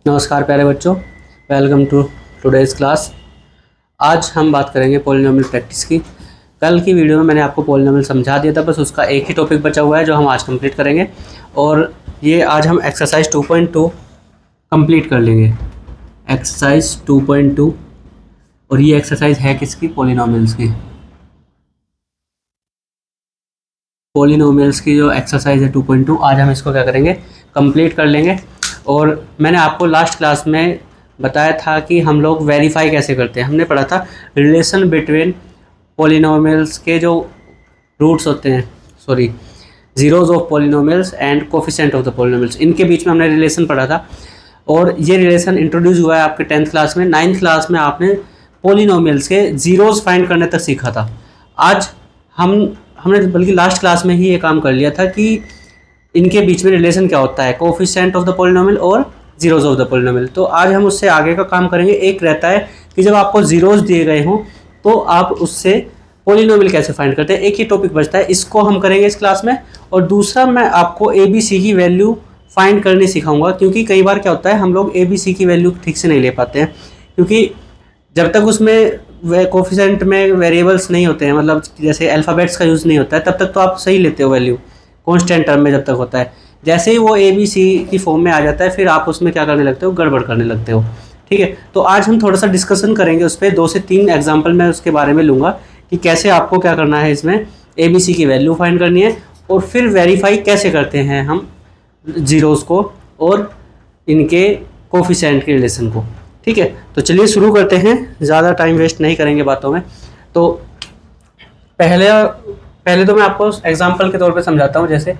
नमस्कार प्यारे बच्चों, वेलकम टू टुडेज़ क्लास। आज हम बात करेंगे पॉलिनोमियल प्रैक्टिस की। कल की वीडियो में मैंने आपको पॉलिनोमियल समझा दिया था, बस उसका एक ही टॉपिक बचा हुआ है जो हम आज कंप्लीट करेंगे। और ये आज हम एक्सरसाइज 2.2 कंप्लीट कर लेंगे। एक्सरसाइज 2.2, और ये एक्सरसाइज है किसकी? पॉलिनोमियल्स की। पॉलिनोमियल्स की जो एक्सरसाइज है 2.2, आज हम इसको क्या करेंगे? कंप्लीट कर लेंगे। और मैंने आपको लास्ट क्लास में बताया था कि हम लोग वेरीफाई कैसे करते हैं। हमने पढ़ा था रिलेशन बिटवीन पॉलिनोमियल्स के जो रूट्स होते हैं, sorry, zeros of polynomials and coefficient of the polynomials, इनके बीच में हमने रिलेशन पढ़ा था। और ये रिलेशन इंट्रोड्यूस हुआ है आपके 10th क्लास में। 9th क्लास में आपने पॉलिनोमियल्स के जीरोज फाइंड करने तक सीखा था। आज हमने बल्कि लास्ट क्लास में ही ये काम कर लिया था कि इनके बीच में रिलेशन क्या होता है, कोफिशिएंट ऑफ द पॉलिनोमियल और जीरोज ऑफ द पॉलिनोमियल। तो आज हम उससे आगे का काम करेंगे। एक रहता है कि जब आपको जीरोज दिए गए हों तो आप उससे पॉलिनोमियल कैसे फाइंड करते हैं। एक ही टॉपिक बचता है, इसको हम करेंगे इस क्लास में। और दूसरा, मैं आपको ABC की वैल्यू फाइंड करनी सिखाऊंगा, क्योंकि कई बार क्या होता है हम लोग ABC की वैल्यू ठीक से नहीं ले पाते हैं, क्योंकि जब तक उसमें कोफिशिएंट में वेरिएबल्स नहीं होते हैं, मतलब जैसे अल्फ़ाबेट्स का यूज़ नहीं होता है, तब तक तो आप सही लेते हो वैल्यू कांस्टेंट टर्म में जब तक होता है। जैसे ही वो ABC की फॉर्म में आ जाता है, फिर आप उसमें क्या करने लगते हो? गड़बड़ करने लगते हो। ठीक है, तो आज हम थोड़ा सा डिस्कशन करेंगे उस पर। 2 से 3 एग्जाम्पल मैं उसके बारे में लूँगा कि कैसे आपको क्या करना है, इसमें ABC की वैल्यू फाइंड करनी है और फिर वेरीफाई कैसे करते हैं हम जीरोज़ को और इनके कोफिशिएंट के रिलेशन को। ठीक है, तो चलिए शुरू करते हैं, ज़्यादा टाइम वेस्ट नहीं करेंगे बातों में। तो पहले तो मैं आपको एग्जाम्पल के तौर पे समझाता हूँ। जैसे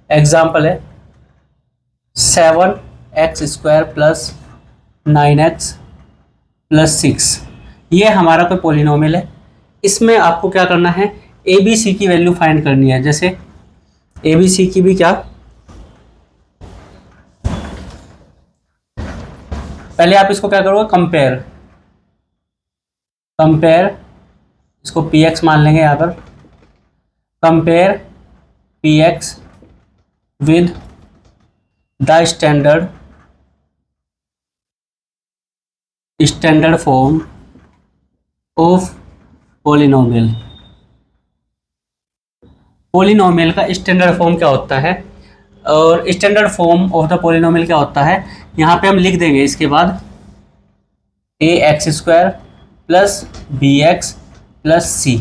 एग्जाम्पल है 7x² + 9x + 6। ये हमारा कोई पॉलिनोमियल है। इसमें आपको क्या करना है? ABC की वैल्यू फाइंड करनी है। जैसे ABC की भी क्या, पहले आप इसको क्या करोगे? कंपेयर, इसको PX मान लेंगे यहाँ पर। Compare PX with the standard form of polynomial. Polynomial का स्टैंडर्ड फॉर्म क्या होता है और standard form of the polynomial क्या होता है, यहाँ पे हम लिख देंगे इसके बाद ax² + bx + c।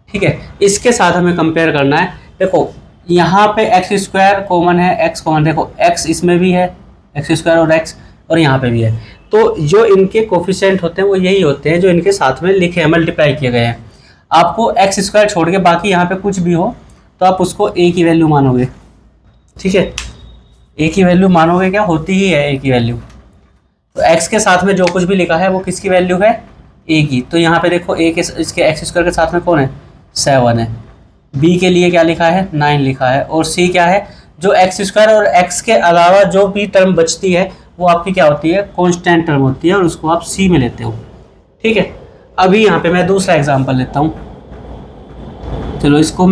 ठीक है, इसके साथ हमें कंपेयर करना है। देखो यहाँ पे x² कॉमन है, x कॉमन, देखो x इसमें भी है, x² और x, और यहाँ पे भी है। तो जो इनके कोफिशिएंट होते हैं वो यही होते हैं जो इनके साथ में लिखे हैं, मल्टीप्लाई किए गए हैं। आपको x² छोड़ के बाकी यहाँ पे कुछ भी हो तो आप उसको a की वैल्यू मानोगे। ठीक है, a की वैल्यू मानोगे, क्या होती ही है a की वैल्यू। तो x के साथ में जो कुछ भी लिखा है वो किसकी वैल्यू है? a की। तो यहाँ पे देखो a के इसके x² के साथ में कौन है? 7 है। b के लिए क्या लिखा है? 9 लिखा है। और c क्या है? जो x² और x के अलावा जो भी टर्म बचती है वो आपकी क्या होती है? कांस्टेंट टर्म होती है, और उसको आप c में लेते हो। ठीक है, अभी यहाँ पे मैं दूसरा एग्जांपल लेता हूँ। चलो इसको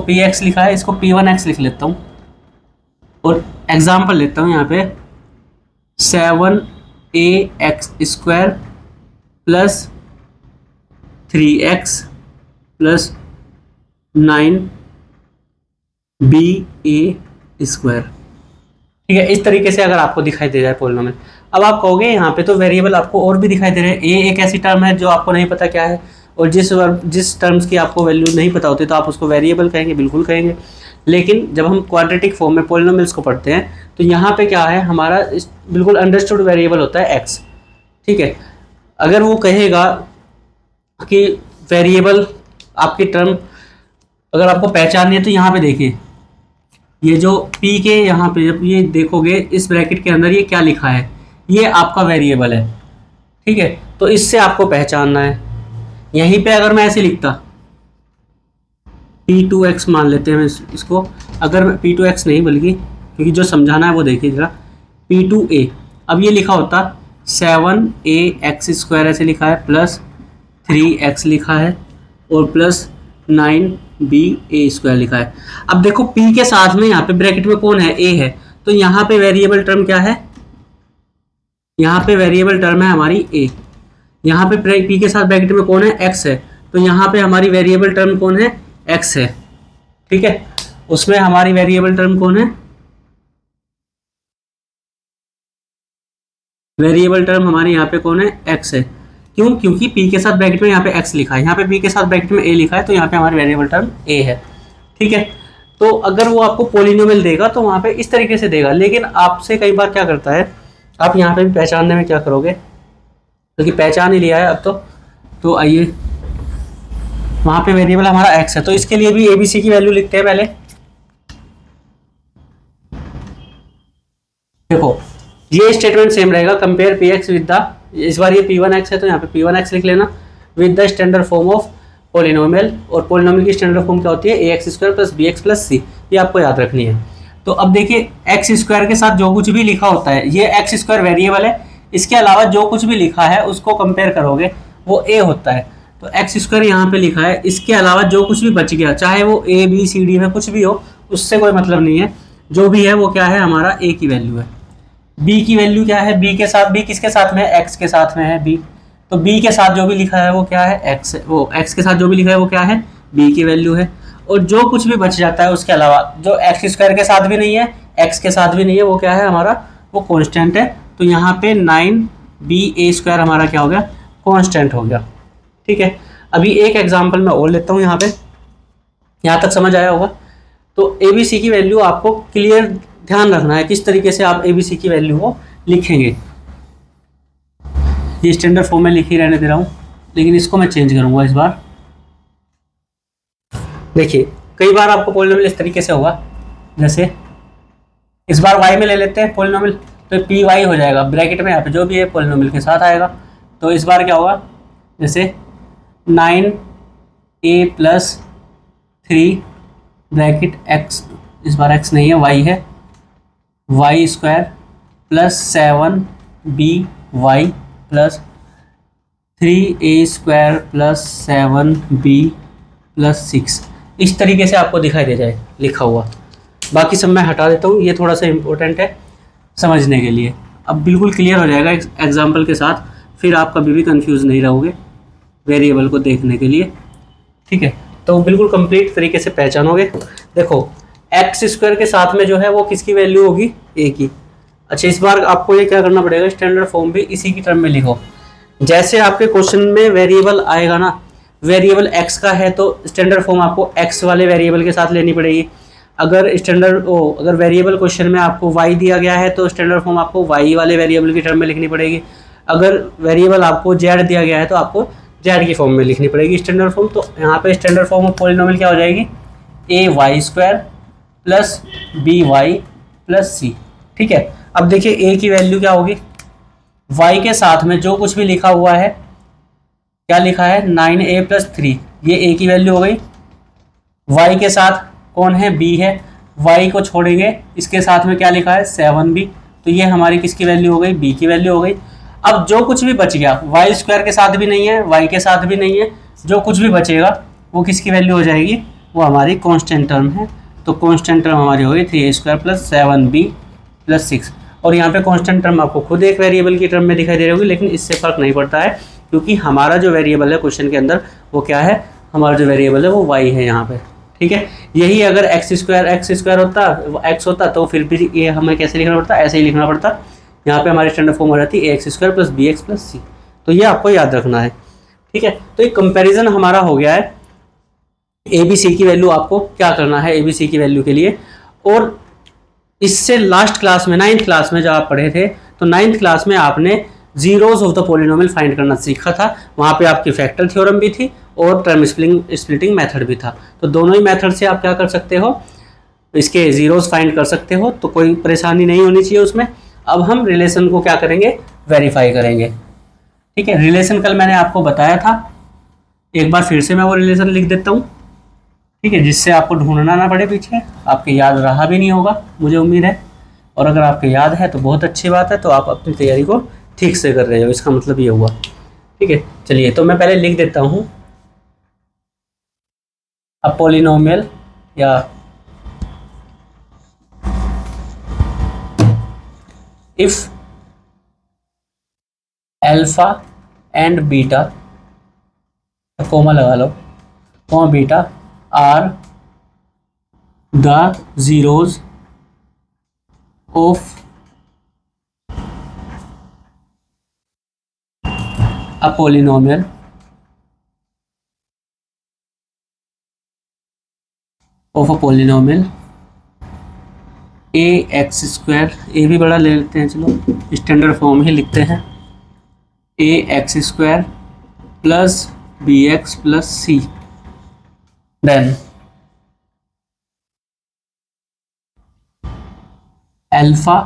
px लिखा है, इसको p1x लिख लेता हूँ। और एग्जांपल लेता हूँ यहाँ पे 7ax² + 3x + 9ba²। ठीक है, इस तरीके से अगर आपको दिखाई दे जाए पॉलिनोमियल। अब आप कहोगे यहाँ पे तो वेरिएबल आपको और भी दिखाई दे रहे हैं। a एक ऐसी टर्म है जो आपको नहीं पता क्या है, और जिस टर्म्स की आपको वैल्यू नहीं पता होती तो आप उसको वेरिएबल कहेंगे, बिल्कुल कहेंगे। लेकिन जब हम क्वाड्रेटिक फॉर्म में पॉलिनोमियल्स को पढ़ते हैं तो यहाँ पे क्या है, हमारा बिल्कुल अंडरस्टूड वेरिएबल होता है x। ठीक है, अगर वो कहेगा कि वेरिएबल आपकी टर्म अगर आपको पहचाननी है तो यहाँ पे देखिए, ये जो p के यहाँ पे जब ये देखोगे इस ब्रैकेट के अंदर ये क्या लिखा है, ये आपका वेरिएबल है। ठीक है, तो इससे आपको पहचानना है। यहीं पे अगर मैं ऐसे लिखता p2x मान लेते हैं इसको, अगर p2x नहीं बल्कि, क्योंकि जो समझाना है वो देखिए जरा, p2a। अब ये लिखा होता 7ax² ऐसे लिखा है, + 3x लिखा है, और + 9ba² लिखा है। अब देखो p के साथ में यहाँ पे ब्रैकेट में कौन है? a है। तो यहाँ पे वेरिएबल टर्म क्या है? यहाँ पे वेरिएबल टर्म है हमारी ए, यहाँ पे पी के साथ ब्रैकेट में कौन है, एक्स है, तो यहाँ पे हमारी वेरिएबल टर्म कौन है, एक्स है। ठीक है, उसमें हमारी वेरिएबल टर्म कौन है, वेरिएबल टर्म हमारे यहाँ पे कौन है, एक्स है। क्यों, क्योंकि पी के साथ ब्रैकेट में यहाँ पे एक्स लिखा है, यहाँ पे पी के साथ ब्रैकेट में ए लिखा है, तो यहाँ पे हमारी वेरिएबल टर्म ए है। ठीक है, तो अगर वो आपको पोलिनोमियल देगा तो वहाँ पे इस तरीके से देगा, लेकिन आपसे कई बार क्या करता है, आप यहाँ पे भी पहचानने में क्या करोगे, क्योंकि पहचान ही लिया है अब तो आइए, वहाँ पे वेरिएबल हमारा एक्स है, तो इसके लिए भी एबीसी की वैल्यू लिखते हैं पहले। देखो ये स्टेटमेंट सेम रहेगा, compare P x with the, इस बार ये p1x है तो यहाँ पे p1x लिख लेना, with the standard form of polynomial, और पोलिनोमियल की स्टैंडर्ड फॉर्म क्या होती है, a x square plus b x plus c, ये आपको याद रखनी है। तो अब देखिए एक्स स्क्वायर के साथ जो कुछ भी लिखा होता है, ये एक्स स्क्वायर वेरिएबल है, इसके अलावा जो कुछ भी लिखा है उसको कंपेयर करोगे वो ए होता है, तो एक्स स्क्वायर यहाँ पे लिखा है, इसके अलावा जो कुछ भी बच गया, चाहे वो ए बी सी डी में कुछ भी हो, उससे कोई मतलब नहीं है, जो भी है वो क्या है, हमारा ए की वैल्यू है। बी की वैल्यू क्या है, बी के साथ, बी किसके साथ में है, एक्स के साथ में है बी, तो बी के साथ जो भी लिखा है वो क्या है, एक्स, वो एक्स के साथ जो भी लिखा है वो क्या है, बी की वैल्यू है। और जो कुछ भी बच जाता है उसके अलावा, जो एक्स स्क्वायर के साथ भी नहीं है, एक्स के साथ भी नहीं है, वो क्या है हमारा, वो कॉन्स्टेंट है। तो यहाँ पे 9b² हमारा क्या हो गया, कॉन्स्टेंट हो गया। ठीक है, अभी एक एग्जाम्पल मैं और लेता हूँ, यहाँ पे, यहाँ तक समझ आया होगा। तो ए बी सी की वैल्यू आपको क्लियर ध्यान रखना है किस तरीके से आप एबीसी की वैल्यू को लिखेंगे। ये स्टैंडर्ड फॉर्म में लिख ही रहने दे रहा हूँ, लेकिन इसको मैं चेंज करूंगा इस बार। देखिए कई बार आपको पोलिनोमियल इस तरीके से होगा, जैसे इस बार वाई में ले लेते हैं पोलिनोमियल, तो पी वाई हो जाएगा, ब्रैकेट में यहाँ पे जो भी है पोलिनोमियल के साथ आएगा। तो इस बार क्या होगा, जैसे 9a+3 ब्रैकेट एक्स, इस बार एक्स नहीं है वाई है, y² plus 7by plus 3a² plus 7b plus 6, इस तरीके से आपको दिखाई दे जाए लिखा हुआ। बाकी सब मैं हटा देता हूँ, ये थोड़ा सा इम्पोर्टेंट है समझने के लिए। अब बिल्कुल क्लियर हो जाएगा एग्जाम्पल के साथ, फिर आप कभी भी कंफ्यूज नहीं रहोगे वेरिएबल को देखने के लिए। ठीक है, तो बिल्कुल कंप्लीट तरीके से पहचानोगे। देखो एक्स स्क्वायर के साथ में जो है वो किसकी वैल्यू होगी, ए की। अच्छा, इस बार आपको ये क्या करना पड़ेगा, स्टैंडर्ड फॉर्म भी इसी की टर्म में लिखो। जैसे आपके क्वेश्चन में वेरिएबल आएगा ना, वेरिएबल एक्स का है तो स्टैंडर्ड फॉर्म आपको एक्स वाले वेरिएबल के साथ लेनी पड़ेगी। अगर अगर वेरिएबल क्वेश्चन में आपको वाई दिया गया है तो स्टैंडर्ड फॉर्म आपको वाई वाले वेरिएबल की टर्म में लिखनी पड़ेगी। अगर वेरिएबल आपको जेड दिया गया है तो आपको जेड की फॉर्म में लिखनी पड़ेगी स्टैंडर्ड फॉर्म। तो यहाँ पे स्टैंडर्ड फॉर्म ऑफ पोलिनोमियल क्या हो जाएगी, ay² plus by plus c। ठीक है, अब देखिए a की वैल्यू क्या होगी, y के साथ में जो कुछ भी लिखा हुआ है, क्या लिखा है 9a+3, ये a की वैल्यू हो गई। y के साथ कौन है, b है, y को छोड़ेंगे, इसके साथ में क्या लिखा है 7b, तो ये हमारी किसकी वैल्यू हो गई, b की वैल्यू हो गई। अब जो कुछ भी बच गया, y² के साथ भी नहीं है, y के साथ भी नहीं है, जो कुछ भी बचेगा वो किसकी वैल्यू हो जाएगी, वो हमारी कांस्टेंट टर्म है। तो कांस्टेंट टर्म हमारी हो गई 3a² प्लस 7b प्लस 6। और यहाँ पे कांस्टेंट टर्म आपको खुद एक वेरिएबल की टर्म में दिखाई दे रही होगी, लेकिन इससे फर्क नहीं पड़ता है, क्योंकि हमारा जो वेरिएबल है क्वेश्चन के अंदर वो क्या है, हमारा जो वेरिएबल है वो y है यहाँ पे। ठीक है, यही अगर x² होता, x होता तो फिर भी ये हमें कैसे लिखना पड़ता, ऐसे ही लिखना पड़ता। यहाँ पे हमारी स्टैंडर्ड फॉर्म हो जाती है ax² plus bx plus c। तो ये आपको याद रखना है। ठीक है, तो एक कंपेरिजन हमारा हो गया है ए बी सी की वैल्यू आपको क्या करना है ए बी सी की वैल्यू के लिए। और इससे लास्ट क्लास में 9th क्लास में जब आप पढ़े थे, तो 9th क्लास में आपने zeros of the polynomial find करना सीखा था। वहाँ पे आपकी फैक्टर थ्योरम भी थी और टर्म स्प्लिटिंग मेथड भी था। तो दोनों ही मेथड से आप क्या कर सकते हो, इसके जीरोज फाइंड कर सकते हो, तो कोई परेशानी नहीं होनी चाहिए उसमें। अब हम रिलेशन को क्या करेंगे, वेरीफाई करेंगे। ठीक है, रिलेशन कल मैंने आपको बताया था, एक बार फिर से मैं वो रिलेशन लिख देता हूँ। ठीक है, जिससे आपको ढूंढना ना पड़े पीछे, आपके याद रहा भी नहीं होगा मुझे उम्मीद है। और अगर आपके याद है तो बहुत अच्छी बात है, तो आप अपनी तैयारी को ठीक से कर रहे हो, इसका मतलब ये हुआ। ठीक है, चलिए तो मैं पहले लिख देता हूँ अ पॉलिनोमियल या if alpha and beta, comma लगा लो, comma beta are the zeros of a polynomial a x square, a भी बड़ा ले लेते हैं, चलो स्टैंडर्ड फॉर्म ही लिखते हैं, a x square plus b x plus c, then alpha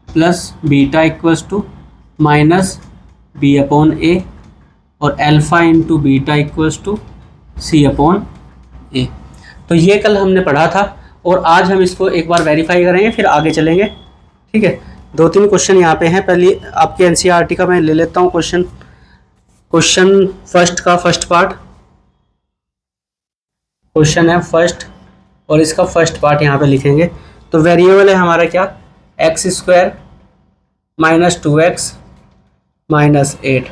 plus beta equals to minus B upon a, और alpha into beta equals to c upon a. तो ये कल हमने पढ़ा था और आज हम इसको एक बार वेरीफाई करेंगे, फिर आगे चलेंगे। ठीक है, 2-3 क्वेश्चन यहाँ पे हैं। पहले आपके एनसीईआरटी का मैं ले लेता हूँ क्वेश्चन फर्स्ट का फर्स्ट पार्ट, क्वेश्चन है फर्स्ट और इसका फर्स्ट पार्ट यहाँ पे लिखेंगे। तो वेरिएबल है हमारा क्या, x square minus 2x minus 8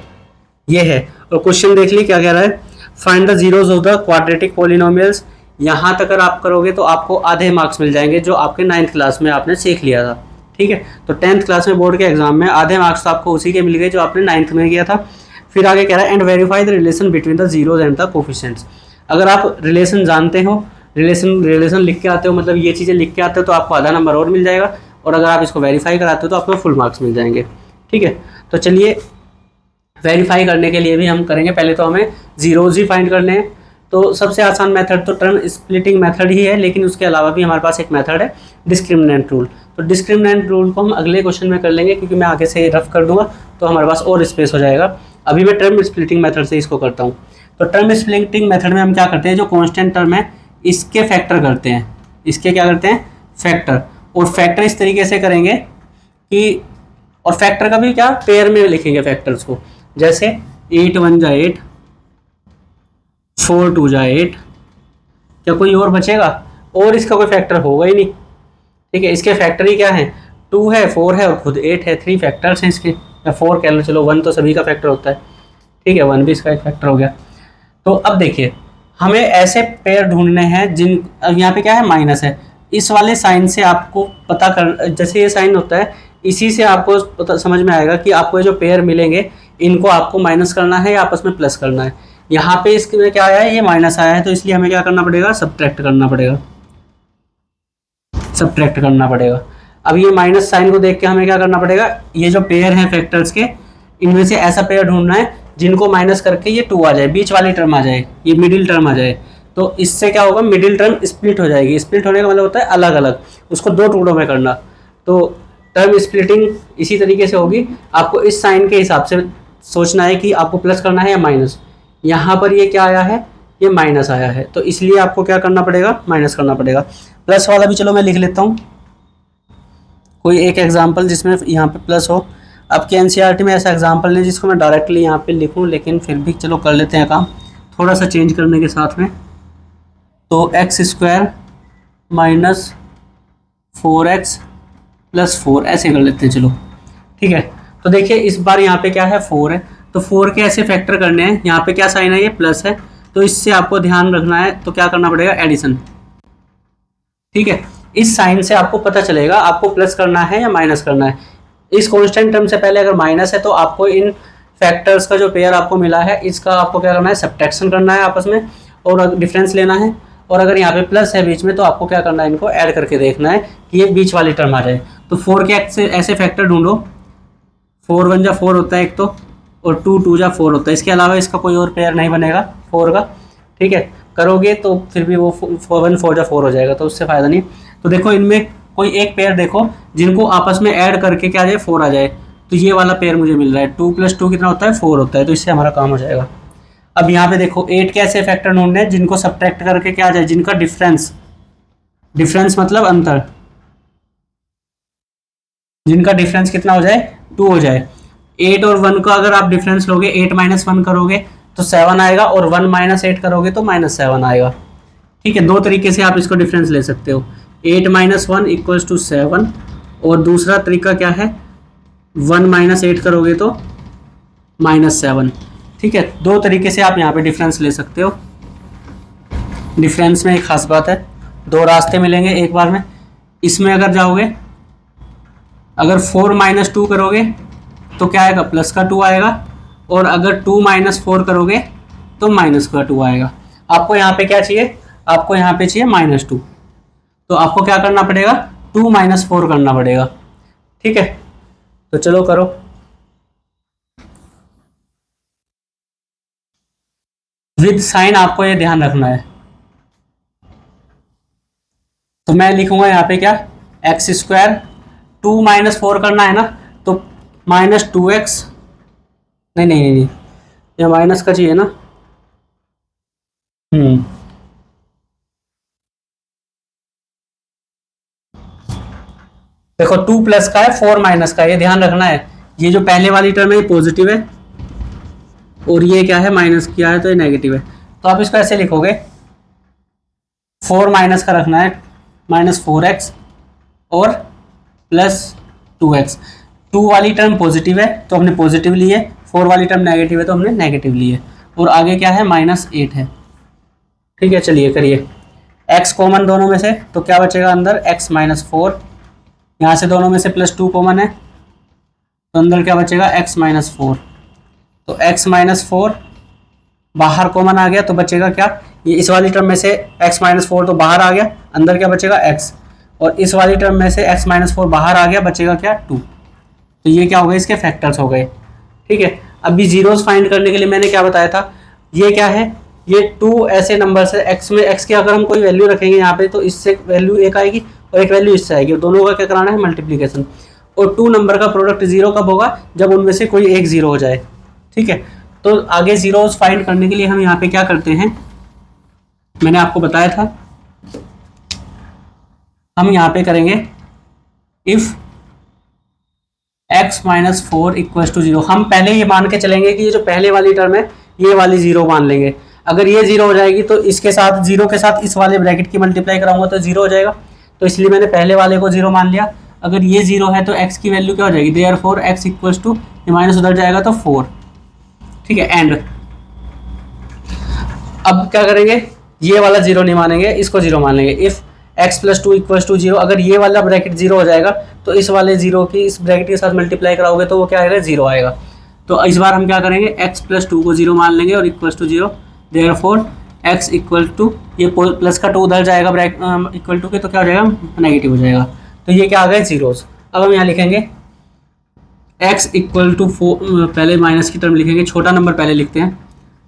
ये है। और क्वेश्चन देख ली क्या कह रहा है, find the zeros of the quadratic polynomials. यहाँ तक अगर आप करोगे तो आपको आधे मार्क्स मिल जाएंगे, जो आपके 9th क्लास में आपने सीख लिया था। ठीक है, तो 10th क्लास में बोर्ड के एग्जाम में आधे मार्क्स तो आपको उसी के मिल गए जो आपने 9th में किया था। फिर आगे कह रहा है and verify the relation between the zeros and the coefficients. अगर आप रिलेशन जानते हो, रिलेशन लिख के आते हो, मतलब ये चीज़ें लिख के आते हो, तो आपको आधा नंबर और मिल जाएगा, और अगर आप इसको वेरीफाई कराते हो तो आपको फुल मार्क्स मिल जाएंगे। ठीक है, तो चलिए वेरीफाई करने के लिए भी हम करेंगे। पहले तो हमें जीरोज ही फाइंड करने हैं। तो सबसे आसान मेथड तो टर्म स्प्लिटिंग मेथड ही है, लेकिन उसके अलावा भी हमारे पास एक मेथड है डिस्क्रिमिनेंट रूल। तो डिस्क्रिमिनेंट रूल को हम अगले क्वेश्चन में कर लेंगे, क्योंकि मैं आगे से रफ कर दूंगा तो हमारे पास और स्पेस हो जाएगा। अभी मैं टर्म स्प्लिटिंग मेथड से इसको करता हूँ। तो टर्म स्प्लिटिंग मेथड में हम क्या करते हैं, जो कॉन्स्टेंट टर्म है इसके फैक्टर करते हैं, इसके क्या करते हैं फैक्टर। और फैक्टर इस तरीके से करेंगे कि, और फैक्टर का भी क्या पेयर में लिखेंगे फैक्टर्स को, जैसे 8 1 जा 8, 4 2 जा 8, क्या कोई और बचेगा, और इसका कोई फैक्टर होगा ही नहीं। ठीक है, इसके फैक्टर ही क्या है, 2 है, 4 है और खुद 8 है, 3 फैक्टर्स हैं इसके, या 4 कह लो, चलो 1 तो सभी का फैक्टर होता है। ठीक है, 1 भी इसका एक फैक्टर हो गया। तो अब देखिए हमें ऐसे पेयर ढूंढने हैं जिन, अब यहाँ पे क्या है माइनस है, इस वाले साइन से आपको पता कर, जैसे ये साइन होता है इसी से आपको पता समझ में आएगा कि आपको ये जो पेयर मिलेंगे इनको आपको माइनस करना है या आपस में प्लस करना है। यहाँ पे इसके क्या आया है, ये माइनस आया है, तो इसलिए हमें क्या करना पड़ेगा, सब्ट्रैक्ट करना पड़ेगा, सब्ट्रैक्ट करना पड़ेगा। अब ये माइनस साइन को देख के हमें क्या करना पड़ेगा, ये जो पेयर हैं फैक्टर्स के, इनमें से ऐसा पेयर ढूंढना है जिनको माइनस करके ये 2 आ जाए, बीच वाली टर्म आ जाए, ये मिडिल टर्म आ जाए। तो इससे क्या होगा, मिडिल टर्म स्प्लिट हो जाएगी। स्प्लिट होने का मतलब होता है अलग अलग, उसको 2 टुकड़ों में करना। तो टर्म स्प्लिटिंग इसी तरीके से होगी। आपको इस साइन के हिसाब से सोचना है कि आपको प्लस करना है या माइनस। यहाँ पर ये क्या आया है, ये माइनस आया है, तो इसलिए आपको क्या करना पड़ेगा, माइनस करना पड़ेगा। प्लस वाला भी चलो मैं लिख लेता हूँ कोई एक एग्जाम्पल जिसमें यहाँ पे प्लस हो। आपके एनसीईआरटी में ऐसा एग्जाम्पल नहीं जिसको मैं डायरेक्टली यहाँ पे लिखूँ, लेकिन फिर भी चलो कर लेते हैं काम थोड़ा सा चेंज करने के साथ में। तो x square minus 4x plus 4 ऐसे कर लेते हैं, चलो ठीक है। तो देखिए इस बार यहाँ पे क्या है, 4 है, तो 4 के ऐसे फैक्टर करने हैं। यहाँ पे क्या साइन है, ये प्लस है, तो इससे आपको ध्यान रखना है, तो क्या करना पड़ेगा, एडिशन। ठीक है, इस साइन से आपको पता चलेगा आपको प्लस करना है या माइनस करना है। इस कांस्टेंट टर्म से पहले अगर माइनस है तो आपको इन फैक्टर्स का जो पेयर आपको मिला है इसका आपको क्या करना है, सब्ट्रैक्शन करना है आपस में और डिफरेंस लेना है। और अगर यहाँ पे प्लस है बीच में तो आपको क्या करना है, इनको ऐड करके देखना है कि ये बीच वाली टर्म आ जाए। तो 4 के ऐसे फैक्टर ढूंढो, 4 1 जा 4 होता है एक तो, और 2 2 जा 4 होता है। इसके अलावा इसका कोई और पेयर नहीं बनेगा 4 का। ठीक है, करोगे तो फिर भी वो 1 4 जा 4 हो जाएगा, तो उससे फ़ायदा नहीं। तो देखो इनमें कोई एक पेयर देखो जिनको आपस में ऐड करके क्या आ जाए, 4 आ जाए, तो ये वाला पेयर मुझे मिल रहा है। 2 + 2 कितना होता है, 4 होता है, तो इससे हमारा काम हो जाएगा। अब यहाँ पे देखो 8 के ऐसे फैक्टर ढूंढने हैं जिनको सब्ट्रैक्ट करके क्या आ जाए, जिनका डिफरेंस मतलब अंतर, जिनका डिफरेंस कितना हो जाए, 2 हो जाए। 8 और 1 का अगर आप डिफरेंस लोगे, 8 - 1 करोगे तो 7 आएगा, और 1 - 8 करोगे तो -7 आएगा। ठीक है, 2 तरीके से आप इसको डिफरेंस ले सकते हो। 8 - 1 = 7, और दूसरा तरीका क्या है, 1 - 8 करोगे तो -7। ठीक है, दो तरीके से आप यहाँ पे डिफरेंस ले सकते हो। डिफरेंस में एक खास बात है, दो रास्ते मिलेंगे एक बार में। इसमें अगर जाओगे, अगर 4 - 2 करोगे तो क्या आएगा, प्लस का 2 आएगा, और अगर 2 - 4 करोगे तो माइनस का 2 आएगा। आपको यहाँ पे क्या चाहिए, आपको यहाँ पे चाहिए -2, तो आपको क्या करना पड़ेगा, 2 - 4 करना पड़ेगा। ठीक है, तो चलो करो। विद साइन आपको ये ध्यान रखना है। तो मैं लिखूंगा यहाँ पे क्या, x², 2 - 4 करना है ना, तो -2x, नहीं नहीं नहीं नहीं, ये माइनस का चाहिए ना। हम्म, देखो 2 प्लस का है, 4 माइनस का है, ये ध्यान रखना है। ये जो पहले वाली टर्म है ये पॉजिटिव है, और ये क्या है, माइनस किया है तो ये नेगेटिव है। तो आप इसको ऐसे लिखोगे, 4 माइनस का रखना है, -4x और +2x। 2 वाली टर्म पॉजिटिव है तो हमने पॉजिटिव ली है, 4 वाली टर्म नेगेटिव है तो हमने नेगेटिव ली है, और आगे क्या है, -8 है। ठीक है, चलिए करिए। x कॉमन दोनों में से, तो क्या बचेगा अंदर, x - 4। यहाँ से दोनों में से +2 कॉमन है, तो अंदर क्या बचेगा, x - 4। तो x - 4 बाहर कॉमन आ गया, तो बचेगा क्या, ये इस वाली टर्म में से x - 4 तो बाहर आ गया, अंदर क्या बचेगा, x, और इस वाली टर्म में से x - 4 बाहर आ गया, बचेगा क्या, 2। तो ये क्या हो गए, इसके फैक्टर्स हो गए। ठीक है, अभी जीरोस फाइंड करने के लिए मैंने क्या बताया था, ये क्या है, ये 2 ऐसे नंबर है, x में x की अगर हम कोई वैल्यू रखेंगे यहाँ पे, तो इससे वैल्यू एक आएगी और एक वैल्यू इससे आएगी, और दोनों का क्या कराना है, मल्टीप्लीकेशन। और 2 नंबर का प्रोडक्ट 0 कब होगा, जब उनमें से कोई एक 0 हो जाए। ठीक है, तो आगे जीरोस फाइंड करने के लिए हम यहाँ पे क्या करते हैं, मैंने आपको बताया था, हम यहाँ पे करेंगे इफ x - 4 = 0। हम पहले ये मान के चलेंगे कि ये जो पहले वाली टर्म है ये वाली 0 मान लेंगे। अगर ये 0 हो जाएगी तो इसके साथ 0 के साथ इस वाले ब्रैकेट की मल्टीप्लाई कराऊंगा तो 0 हो जाएगा, तो इसलिए मैंने पहले वाले को 0 मान लिया। अगर ये 0 है तो x की वैल्यू क्या हो जाएगी, देयरफॉर x = ये माइनस उधर जाएगा तो 4। ठीक है, एंड अब क्या करेंगे, ये वाला 0 नहीं मानेंगे, इसको 0 मान लेंगे। इफ x + 2 = 0, अगर ये वाला ब्रैकेट 0 हो जाएगा तो इस वाले 0 की इस ब्रैकेट के साथ मल्टीप्लाई कराओगे तो वो क्या आएगा, 0 आएगा। तो इस बार हम क्या करेंगे, x + 2 को 0 मान लेंगे और = 0, देयरफॉर x = ये प्लस का 2 उधर जाएगा ब्रैकेट इक्वल टू के, तो क्या हो जाएगा, नेगेटिव हो जाएगा। तो ये क्या आ गए, जीरोस। अब हम यहाँ लिखेंगे x = 4, पहले माइनस की टर्म लिखेंगे, छोटा नंबर पहले लिखते हैं,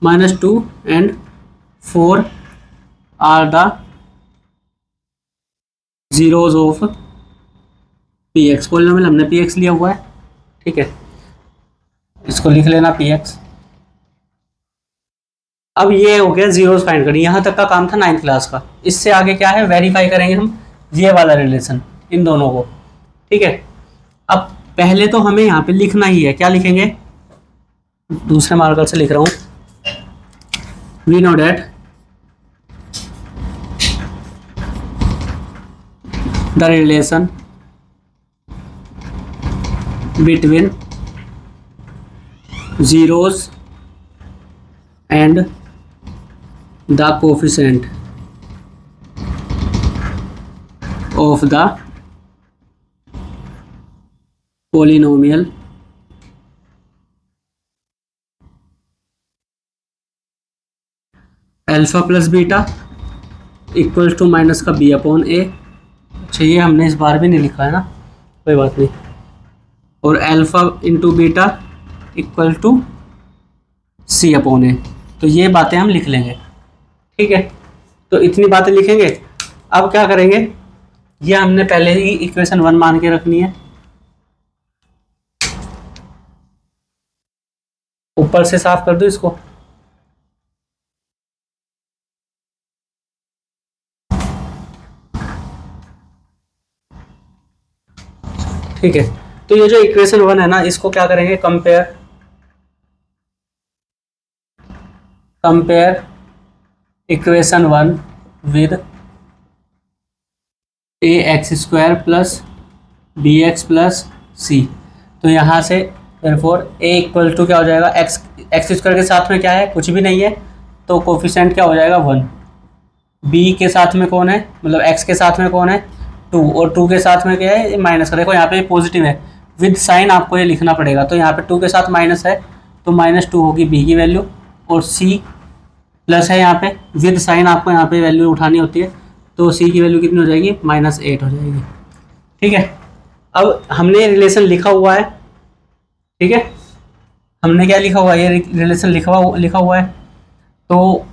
-2 and 4 are the zeros of px। Polynomial हमने px लिया हुआ है। ठीक है, इसको लिख लेना px। अब ये हो गया जीरोस फाइंड करें, यहाँ तक का काम था 9th क्लास का। इससे आगे क्या है, वेरीफाई करेंगे हम ये वाला रिलेशन, इन दोनों को। ठीक है, अब पहले तो हमें यहाँ पे लिखना ही है, क्या लिखेंगे, दूसरे मार्कर से लिख रहा हूँ, we know that the relation between zeros and the coefficient of the polynomial alpha plus beta equal to minus का b/a। अच्छा, ये हमने इस बार भी नहीं लिखा है ना, कोई बात नहीं। और alpha into beta equal to c/a। तो ये बातें हम लिख लेंगे। ठीक है, तो इतनी बातें लिखेंगे। अब क्या करेंगे, ये हमने पहले ही इक्वेशन 1 मान के रखनी है, ऊपर से साफ कर दो इसको। ठीक है, तो ये जो इक्वेशन 1 है ना, इसको क्या करेंगे, compare equation 1 with ax² + bx + c। तो यहाँ से देयरफॉर a इक्वल टू क्या हो जाएगा, एक्स स्क्वायर के साथ में क्या है, कुछ भी नहीं है, तो कोफिशिएंट क्या हो जाएगा 1। b के साथ में कौन है, मतलब x के साथ में कौन है 2, और 2 के साथ में क्या है माइनस का, देखो यहाँ पे पॉजिटिव है विद साइन, आपको ये लिखना पड़ेगा, तो यहाँ पे 2 के साथ माइनस है तो -2 होगी b की वैल्यू, और c प्लस है यहाँ पे विद साइन, आपको यहाँ पे वैल्यू उठानी होती है, तो c की वैल्यू कितनी हो जाएगी, -8 हो जाएगी। ठीक है, अब हमने रिलेशन लिखा हुआ है, ठीक है, हमने क्या लिखा हुआ है, ये रिलेशन लिखा हुआ है, तो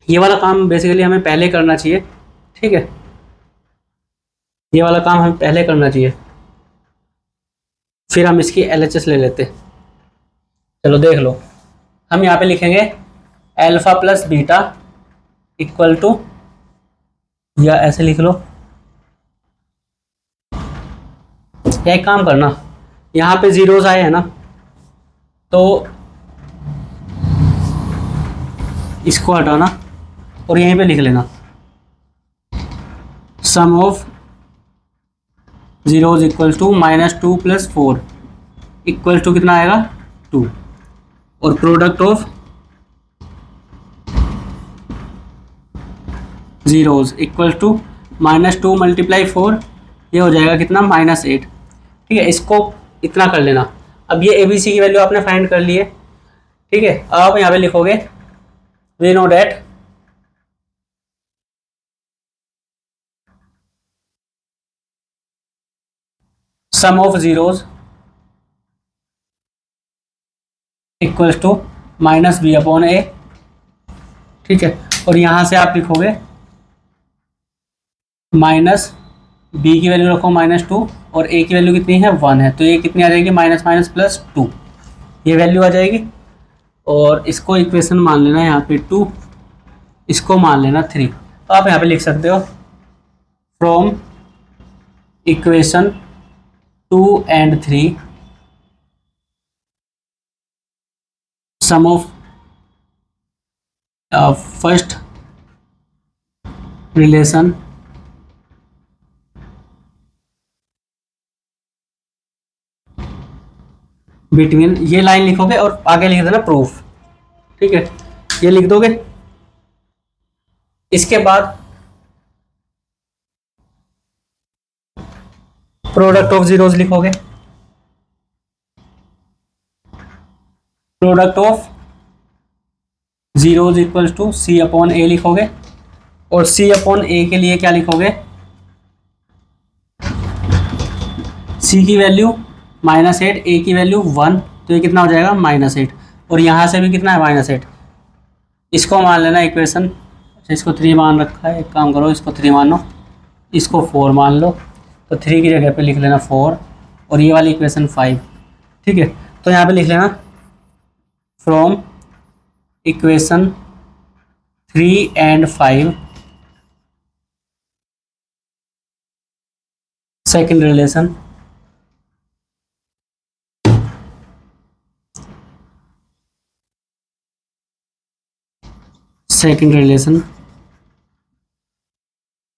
ये वाला काम बेसिकली हमें पहले करना चाहिए। ठीक है, ये वाला काम हमें पहले करना चाहिए, फिर हम इसकी LHS ले लेते। चलो देख लो, हम यहाँ पे लिखेंगे alpha plus beta equal to, या ऐसे लिख लो, या एक काम करना, यहाँ पे जीरोस आए हैं ना, तो इसको हटाना और यहीं पे लिख लेना sum of zeros equal to -2 + 4 equal to कितना आएगा 2, और product of zeros equal to -2 × 4, ये हो जाएगा कितना -8। ठीक है, इसको इतना कर लेना। अब ये ABC की वैल्यू आपने फाइंड कर ली है। ठीक है, अब आप यहाँ पे लिखोगे we know that sum of zeros equal to -b/a। ठीक है, और यहाँ से आप लिखोगे माइनस b की वैल्यू रखो -2, और a की वैल्यू कितनी है 1 है, तो ये कितनी आ जाएगी -2, ये वैल्यू आ जाएगी। और इसको इक्वेशन मान लेना यहाँ पे 2, इसको मान लेना 3। तो आप यहाँ पे लिख सकते हो from equation 2 and 3 sum of first relation between, ये लाइन लिखोगे और आगे लिख देना प्रूफ। ठीक है, ये लिख दोगे। इसके बाद प्रोडक्ट ऑफ जीरोज लिखोगे, product of zeros equal to C/A लिखोगे, और C/A के लिए क्या लिखोगे, C की वैल्यू -8, A की वैल्यू 1, तो ये कितना हो जाएगा -8, और यहाँ से भी कितना है -8। इसको मान लेना इक्वेशन, इसको 3 मान रखा है, एक काम करो इसको 3 मान लो, इसको 4 मान लो, तो 3 की जगह पे लिख लेना 4, और ये वाली इक्वेशन 5। ठीक है, तो यहाँ पे लिख लेना from equation 3 and 5 second relation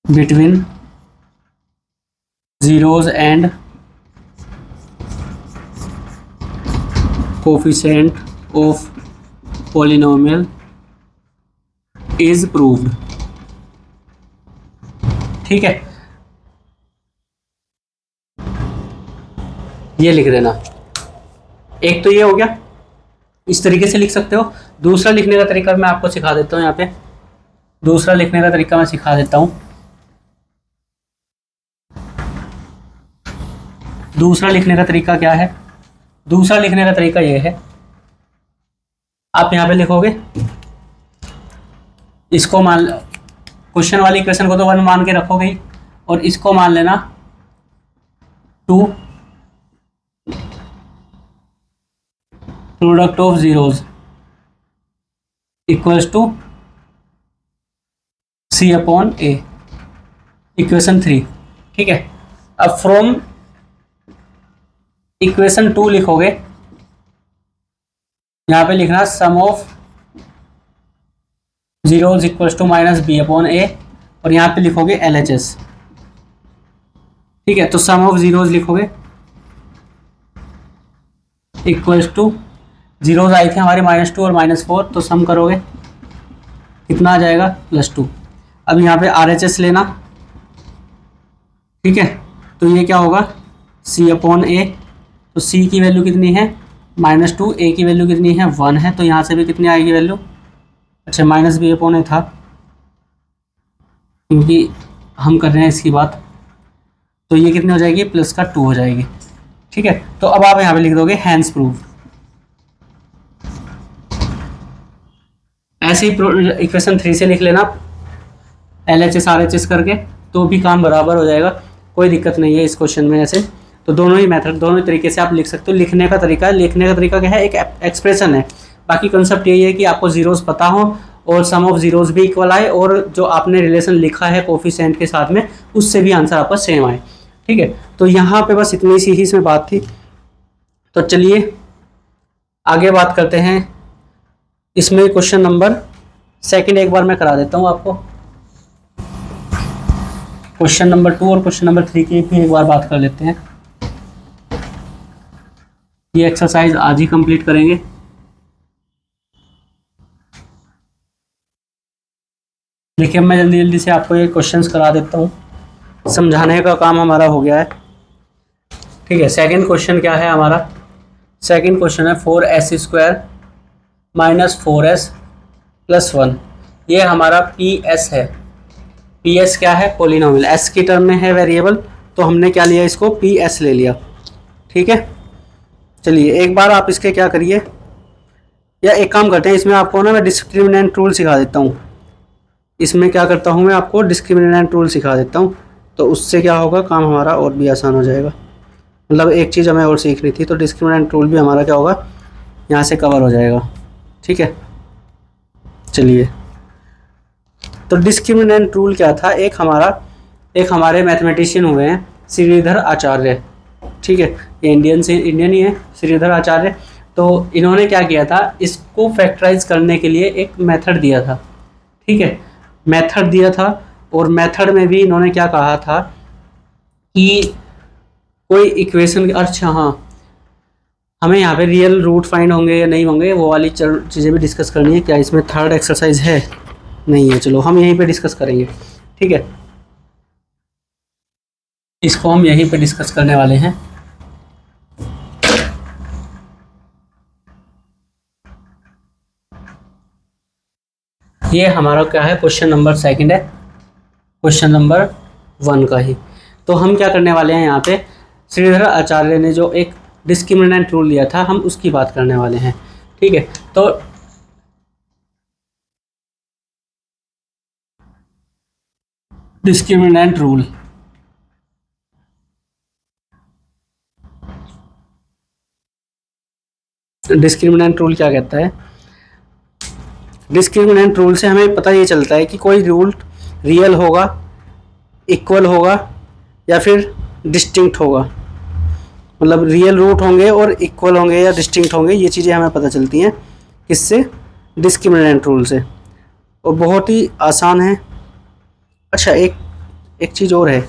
between zeros and coefficient of polynomial is proved। ठीक है, ये लिख देना। एक तो ये हो गया, इस तरीके से लिख सकते हो। दूसरा लिखने का तरीका मैं आपको सिखा देता हूँ, यहाँ पे दूसरा लिखने का तरीका मैं सिखा देता हूँ। दूसरा लिखने का तरीका क्या है, दूसरा लिखने का तरीका ये है, आप यहाँ पे लिखोगे, इसको मान, क्वेश्चन वाली इक्वेशन को तो 1 मान के रखोगे ही, और इसको मान लेना 2 product of zeros equals to C/A, equation 3। ठीक है, अब फ्रॉम इक्वेशन 2 लिखोगे, यहाँ पे लिखना sum of zeros equals to -b/a, और यहाँ पे लिखोगे LHS। ठीक है, तो सम ऑफ जीरोज लिखोगे, इक्वल्स टू, जीरोज आई थे हमारे -2 और -4, तो सम करोगे कितना आ जाएगा +2। अब यहाँ पे RHS लेना, ठीक है, तो ये क्या होगा C/A, तो C की वैल्यू कितनी है -2, A की वैल्यू कितनी है 1 है, तो यहाँ से भी कितनी आएगी वैल्यू, अच्छा -B/A था क्योंकि हम कर रहे हैं इसकी बात, तो ये कितनी हो जाएगी +2 हो जाएगी, ठीक है। तो अब आप यहाँ पे लिख दोगे हैंस प्रूव, ऐसे ही इक्वेशन 3 से लिख लेना LHS RHS करके, तो भी काम बराबर हो जाएगा, कोई दिक्कत नहीं है इस क्वेश्चन में। ऐसे तो दोनों ही मेथड, दोनों ही तरीके से आप लिख सकते हो। लिखने का तरीका क्या है, एक एक्सप्रेशन है, बाकी कंसेप्ट यही है कि आपको जीरोस पता हो और सम ऑफ जीरोस भी इक्वल आए, और जो आपने रिलेशन लिखा है कोफिशिएंट के साथ में उससे भी आंसर आपका सेम आए, ठीक है। तो यहाँ पे बस इतनी सी ही इसमें बात थी। तो चलिए आगे बात करते हैं। इसमें क्वेश्चन नंबर 2 एक बार मैं करा देता हूँ आपको, क्वेश्चन नंबर 2 और क्वेश्चन नंबर 3 की भी एक बार बात कर लेते हैं। ये एक्सरसाइज आज ही कंप्लीट करेंगे। देखिए मैं जल्दी जल्दी से आपको ये क्वेश्चंस करा देता हूँ, समझाने का काम हमारा हो गया है, ठीक है। सेकंड क्वेश्चन क्या है हमारा, सेकंड क्वेश्चन है 4s² - 4s + 1, ये हमारा PS है। PS क्या है, पोलिनोमियल, S की टर्म में है वेरिएबल, तो हमने क्या लिया इसको PS ले लिया, ठीक है। चलिए एक बार आप इसके क्या करिए, या एक काम करते हैं, इसमें आपको ना मैं डिस्क्रिमिनेंट रूल सिखा देता हूँ। इसमें क्या करता हूँ मैं आपको डिस्क्रिमिनेंट रूल सिखा देता हूँ, तो उससे क्या होगा काम हमारा और भी आसान हो जाएगा। मतलब एक चीज़ हमें और सीखनी थी, तो डिस्क्रिमिनेंट रूल भी हमारा क्या होगा यहाँ से कवर हो जाएगा, ठीक है। चलिए तो डिस्क्रिमिनेंट रूल क्या था, एक हमारे मैथमेटिशियन हुए हैं श्रीधर आचार्य, ठीक है, ये इंडियन ही है श्रीधर आचार्य। तो इन्होंने क्या किया था, इसको फैक्टराइज करने के लिए एक मेथड दिया था, ठीक है, मेथड दिया था। और मेथड में भी इन्होंने क्या कहा था कि कोई इक्वेशन, अच्छा हाँ, हमें यहाँ पे रियल रूट फाइंड होंगे या नहीं होंगे वो वाली चीज़ें भी डिस्कस करनी है। क्या इसमें थर्ड एक्सरसाइज है, नहीं है, चलो हम यहीं पे डिस्कस करेंगे, ठीक है, इसको हम यहीं पे डिस्कस करने वाले हैं। ये हमारा क्या है, क्वेश्चन नंबर 2 है, क्वेश्चन नंबर 1 का ही। तो हम क्या करने वाले हैं यहाँ पे, श्रीधर आचार्य ने जो एक डिस्क्रिमिनेंट रूल दिया था हम उसकी बात करने वाले हैं, ठीक है। तो डिस्क्रिमिनेंट रूल, डिस्क्रिमिनेंट रूल क्या कहता है, डिस्क्रिमिनेंट रूल से हमें पता ये चलता है कि कोई रूल रियल होगा, इक्वल होगा या फिर डिस्टिंक्ट होगा। मतलब रियल रूट होंगे और इक्वल होंगे या डिस्टिंक्ट होंगे, ये चीज़ें हमें पता चलती हैं किससे, डिस्क्रिमिनेंट रूल से, और बहुत ही आसान है। अच्छा एक चीज़ और है,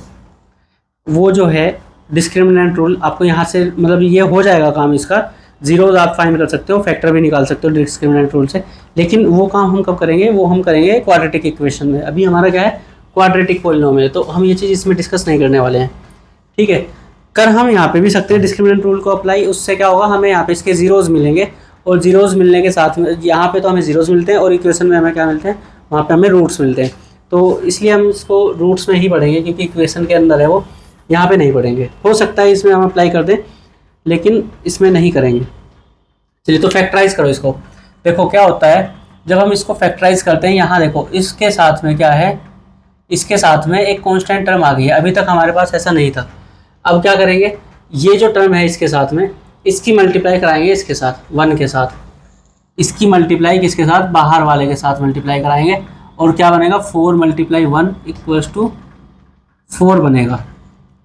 वो जो है डिस्क्रिमिनेंट रूल आपको यहाँ से मतलब ये हो जाएगा काम इसका, जीरोज आप फाइंड कर सकते हो, फैक्टर भी निकाल सकते हो डिस्क्रिमिनेंट रूल से, लेकिन वो काम हम कब करेंगे, वो हम करेंगे क्वाड्रेटिक इक्वेशन में। अभी हमारा क्या है, क्वाड्रेटिक पॉलिनोमियल, तो हम ये चीज़ इसमें डिस्कस नहीं करने वाले हैं, ठीक है। कर हम यहाँ पे भी सकते हैं डिस्क्रिमिनेंट रूल को अप्लाई, उससे क्या होगा, हमें यहाँ पे इसके जीरोज मिलेंगे, और जीरोज मिलने के साथ में यहाँ पे तो हमें जीरोज मिलते हैं और इक्वेशन में हमें क्या मिलते हैं, वहाँ पे हमें रूट्स मिलते हैं। तो इसलिए हम इसको रूट्स में ही पढ़ेंगे क्योंकि इक्वेशन के अंदर है वो, यहाँ पे नहीं पढ़ेंगे। हो सकता है इसमें हम अप्लाई कर दें लेकिन इसमें नहीं करेंगे। चलिए तो फैक्टराइज करो इसको, देखो क्या होता है जब हम इसको फैक्टराइज करते हैं, यहाँ देखो इसके साथ में क्या है, इसके साथ में एक कांस्टेंट टर्म आ गई है, अभी तक हमारे पास ऐसा नहीं था। अब क्या करेंगे, ये जो टर्म है इसके साथ में, इसकी मल्टीप्लाई कराएंगे इसके साथ 1 के साथ, इसकी मल्टीप्लाई किसके साथ, बाहर वाले के साथ मल्टीप्लाई कराएंगे, और क्या बनेगा 4 × 1 = 4 बनेगा,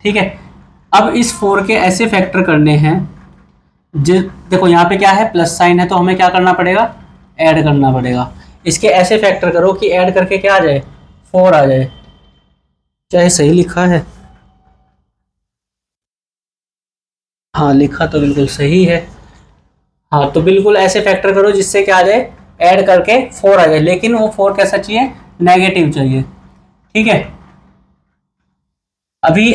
ठीक है। अब इस 4 के ऐसे फैक्टर करने हैं, देखो यहाँ पे क्या है प्लस साइन है, तो हमें क्या करना पड़ेगा, ऐड करना पड़ेगा। इसके ऐसे फैक्टर करो कि ऐड करके क्या आ जाए, 4 आ जाए। क्या ये सही लिखा है, हाँ लिखा तो बिल्कुल सही है। हाँ, तो बिल्कुल ऐसे फैक्टर करो जिससे क्या आ जाए, ऐड करके 4 आ जाए, लेकिन वो 4 कैसा चाहिए, नेगेटिव चाहिए। ठीक है। अभी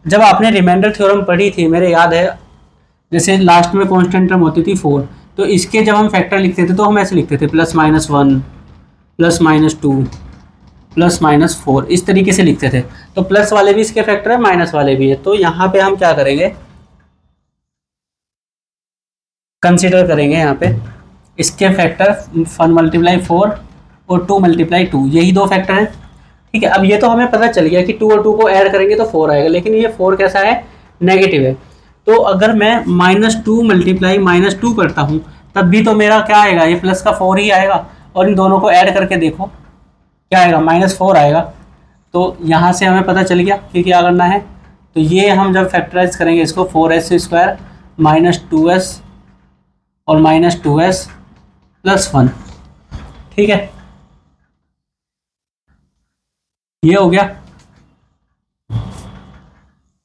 जब आपने रिमाइंडर थ्योरम पढ़ी थी, मेरे याद है, जैसे लास्ट में कांस्टेंट टर्म होती थी 4, तो इसके जब हम फैक्टर लिखते थे तो हम ऐसे लिखते थे +-1 +-2 +-4, इस तरीके से लिखते थे। तो प्लस वाले भी इसके फैक्टर है, माइनस वाले भी है। तो यहाँ पे हम क्या करेंगे, कंसिडर करेंगे यहाँ पे इसके फैक्टर 1 × 4 और 2 × 2, यही दो फैक्टर हैं। ठीक है। अब ये तो हमें पता चल गया कि 2 और 2 को ऐड करेंगे तो 4 आएगा, लेकिन ये 4 कैसा है, नेगेटिव है। तो अगर मैं -2 × -2 करता हूँ, तब भी तो मेरा क्या आएगा, ये प्लस का 4 ही आएगा। और इन दोनों को ऐड करके देखो क्या आएगा, -4 आएगा। तो यहाँ से हमें पता चल गया कि क्या करना है। तो ये हम जब फैक्टराइज करेंगे इसको, 4s² -2s और -2s + 1। ठीक है, ये हो गया।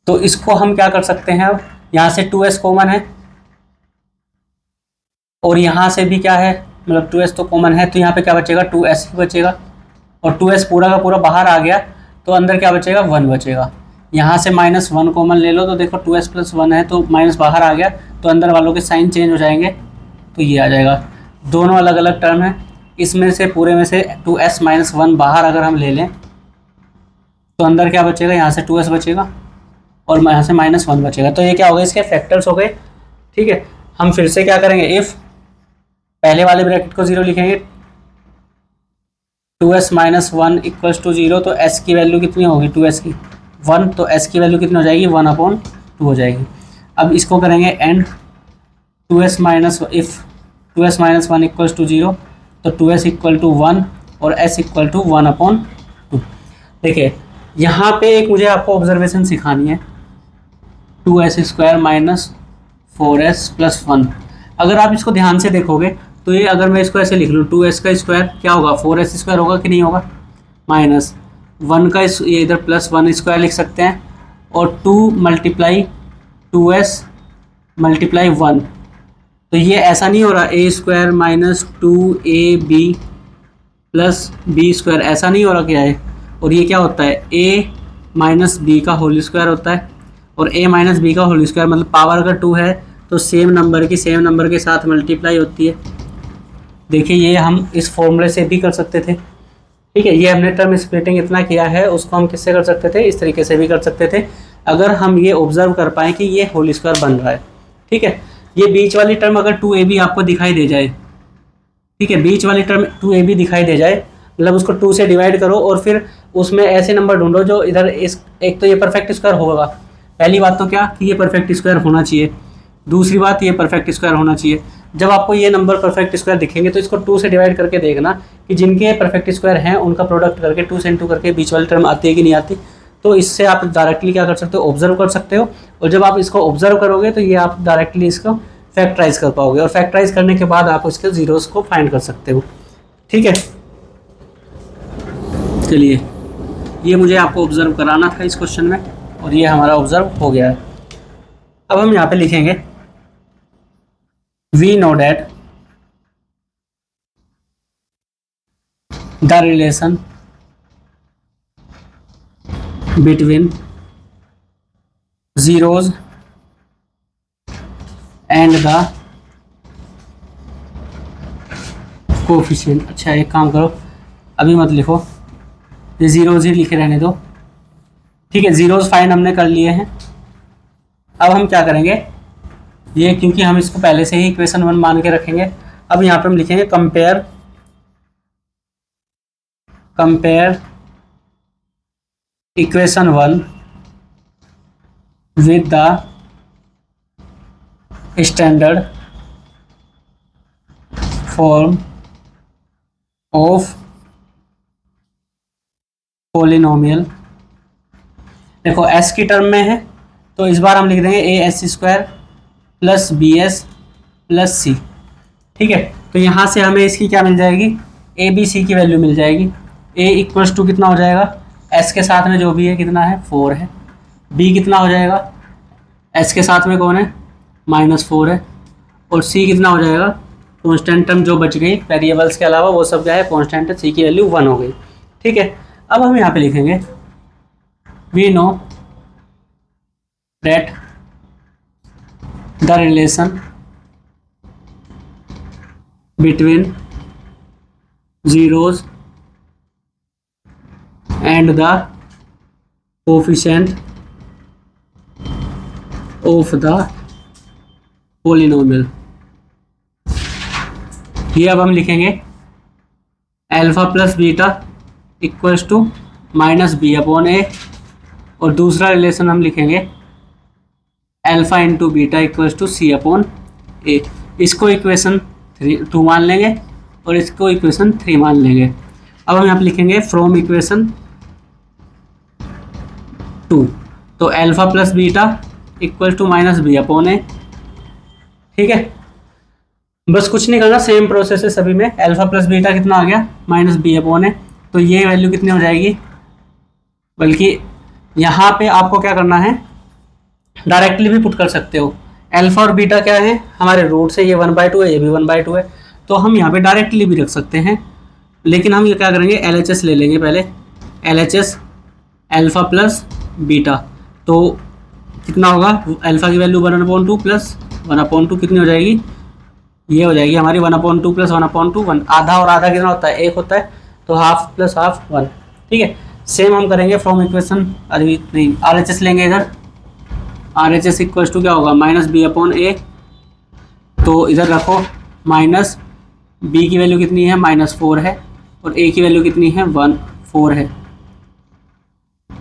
तो इसको हम क्या कर सकते हैं, अब यहाँ से 2s कॉमन है और यहाँ से भी क्या है, मतलब 2s तो कॉमन है, तो यहाँ पे क्या बचेगा, 2s ही बचेगा। और 2s पूरा का पूरा बाहर आ गया, तो अंदर क्या बचेगा, 1 बचेगा। यहाँ से -1 कॉमन ले लो, तो देखो 2s + 1 है, तो माइनस बाहर आ गया, तो अंदर वालों के साइन चेंज हो जाएंगे, तो ये आ जाएगा। दोनों अलग अलग टर्म है, इसमें से पूरे में से 2s - 1 बाहर अगर हम ले लें, तो अंदर क्या बचेगा, यहाँ से 2s बचेगा और यहाँ से -1 बचेगा। तो ये क्या हो गए, इसके फैक्टर्स हो गए। ठीक है। हम फिर से क्या करेंगे, इफ़ पहले वाले ब्रैकेट को 0 लिखेंगे, 2s - 1 = 0, तो s की वैल्यू कितनी होगी, 2s की 1, तो s की वैल्यू कितनी हो जाएगी, 1/2 हो जाएगी। अब इसको करेंगे एंड, 2s - इफ़ 2s - 1 = 0, तो 2s = 1 और s = 1/2। देखिए यहाँ पे एक मुझे आपको ऑब्जर्वेशन सिखानी है, 2s² - 4s + 1। अगर आप इसको ध्यान से देखोगे तो ये, अगर मैं इसको ऐसे लिख लूँ, 2s का स्क्वायर क्या होगा, 4s² होगा कि नहीं होगा, -1 का ये इधर +1² लिख सकते हैं, और 2 × 2s × 1। तो ये ऐसा नहीं हो रहा, a² - 2ab + b², ऐसा नहीं हो रहा क्या है। और ये क्या होता है, a - b का होल स्क्वायर होता है, और a - b का होल स्क्वायर मतलब पावर अगर 2 है तो सेम नंबर के साथ मल्टीप्लाई होती है। देखिए ये हम इस फॉर्मूले से भी कर सकते थे। ठीक है, ये हमने टर्म स्प्लिटिंग इतना किया है, उसको हम किससे कर सकते थे, इस तरीके से भी कर सकते थे, अगर हम ये ऑब्जर्व कर पाएँ कि ये होल स्क्वायर बन रहा है। ठीक है, ये बीच वाली टर्म अगर 2ab आपको दिखाई दे जाए, ठीक है, बीच वाली टर्म 2ab दिखाई दे जाए, मतलब उसको 2 से डिवाइड करो और फिर उसमें ऐसे नंबर ढूंढो जो इधर इस, एक तो ये परफेक्ट स्क्वायर होगा, पहली बात तो क्या कि ये परफेक्ट स्क्वायर होना चाहिए, दूसरी बात ये परफेक्ट स्क्वायर होना चाहिए। जब आपको ये नंबर परफेक्ट स्क्वायर दिखेंगे तो इसको 2 से डिवाइड करके देखना कि जिनके परफेक्ट स्क्वायर हैं उनका प्रोडक्ट करके 2 से इंटू करके बीच वाली टर्म आती है कि नहीं आती। तो इससे आप डायरेक्टली क्या कर सकते हो, ऑब्जर्व कर सकते हो, और जब आप इसको ऑब्जर्व करोगे तो ये आप डायरेक्टली इसको फैक्टराइज कर पाओगे, और फैक्टराइज करने के बाद आप उसके जीरोस को फाइंड कर सकते हो। ठीक है, चलिए ये मुझे आपको ऑब्जर्व कराना था इस क्वेश्चन में, और ये हमारा ऑब्जर्व हो गया है। अब हम यहाँ पे लिखेंगे, we know that the relation between zeros and the coefficient. अच्छा एक काम करो, अभी मत लिखो, ये जीरोज ही लिखे रहने दो। ठीक है, जीरोज फाइंड हमने कर लिए हैं। अब हम क्या करेंगे, ये क्योंकि हम इसको पहले से ही इक्वेशन 1 मान के रखेंगे, अब यहाँ पे हम लिखेंगे compare equation 1 with the standard form of polynomial। देखो s की टर्म में है तो इस बार हम लिख देंगे as² + bs + c। ठीक है, तो यहाँ से हमें इसकी क्या मिल जाएगी, a b c की वैल्यू मिल जाएगी। a = कितना हो जाएगा, s के साथ में जो भी है कितना है, 4 है। b कितना हो जाएगा, s के साथ में कौन है, -4 है। और सी कितना हो जाएगा, कॉन्स्टेंट टर्म जो बच गई वेरिएबल्स के अलावा वो सब क्या है कॉन्स्टेंट है, सी की वैल्यू 1 हो गई। ठीक है, अब हम यहाँ पे लिखेंगे we know that the relation between zeros and the coefficient of the polynomial। ये अब हम लिखेंगे alpha plus beta equals to minus B upon a, और दूसरा रिलेशन हम लिखेंगे alpha into beta equals to c upon a. इसको equation 2 मान लेंगे और इसको इक्वेशन 3 मान लेंगे। अब हम यहाँ पे लिखेंगे फ्रॉम इक्वेशन 2, तो alpha plus beta equal to minus B upon a. ठीक है, बस कुछ नहीं करना, सेम प्रोसेस है सभी में। अल्फा प्लस बीटा कितना आ गया, माइनस बी अपॉन ए, तो ये वैल्यू कितनी हो जाएगी, बल्कि यहाँ पे आपको क्या करना है, डायरेक्टली भी पुट कर सकते हो। अल्फा और बीटा क्या है, हमारे रूट से ये 1/2 है, ये भी 1/2 है, तो हम यहाँ पे डायरेक्टली भी रख सकते हैं। लेकिन हम ये क्या करेंगे, LHS ले लेंगे पहले। LHS अल्फा प्लस बीटा, तो कितना होगा, अल्फा की वैल्यू 1/2 प्लस 1/2 कितनी हो जाएगी, ये हो जाएगी हमारी 1/2 प्लस 1/2 1। आधा और आधा कितना होता है, 1 होता है, तो हाफ प्लस हाफ 1। ठीक है, सेम हम करेंगे फ्रॉम इक्वेशन, अरे नहीं RHS लेंगे इधर। RHS इक्वल्स टू क्या होगा, माइनस बी अपॉन ए, तो इधर रखो माइनस बी की वैल्यू कितनी है, -4 है, और ए की वैल्यू कितनी है 4 है।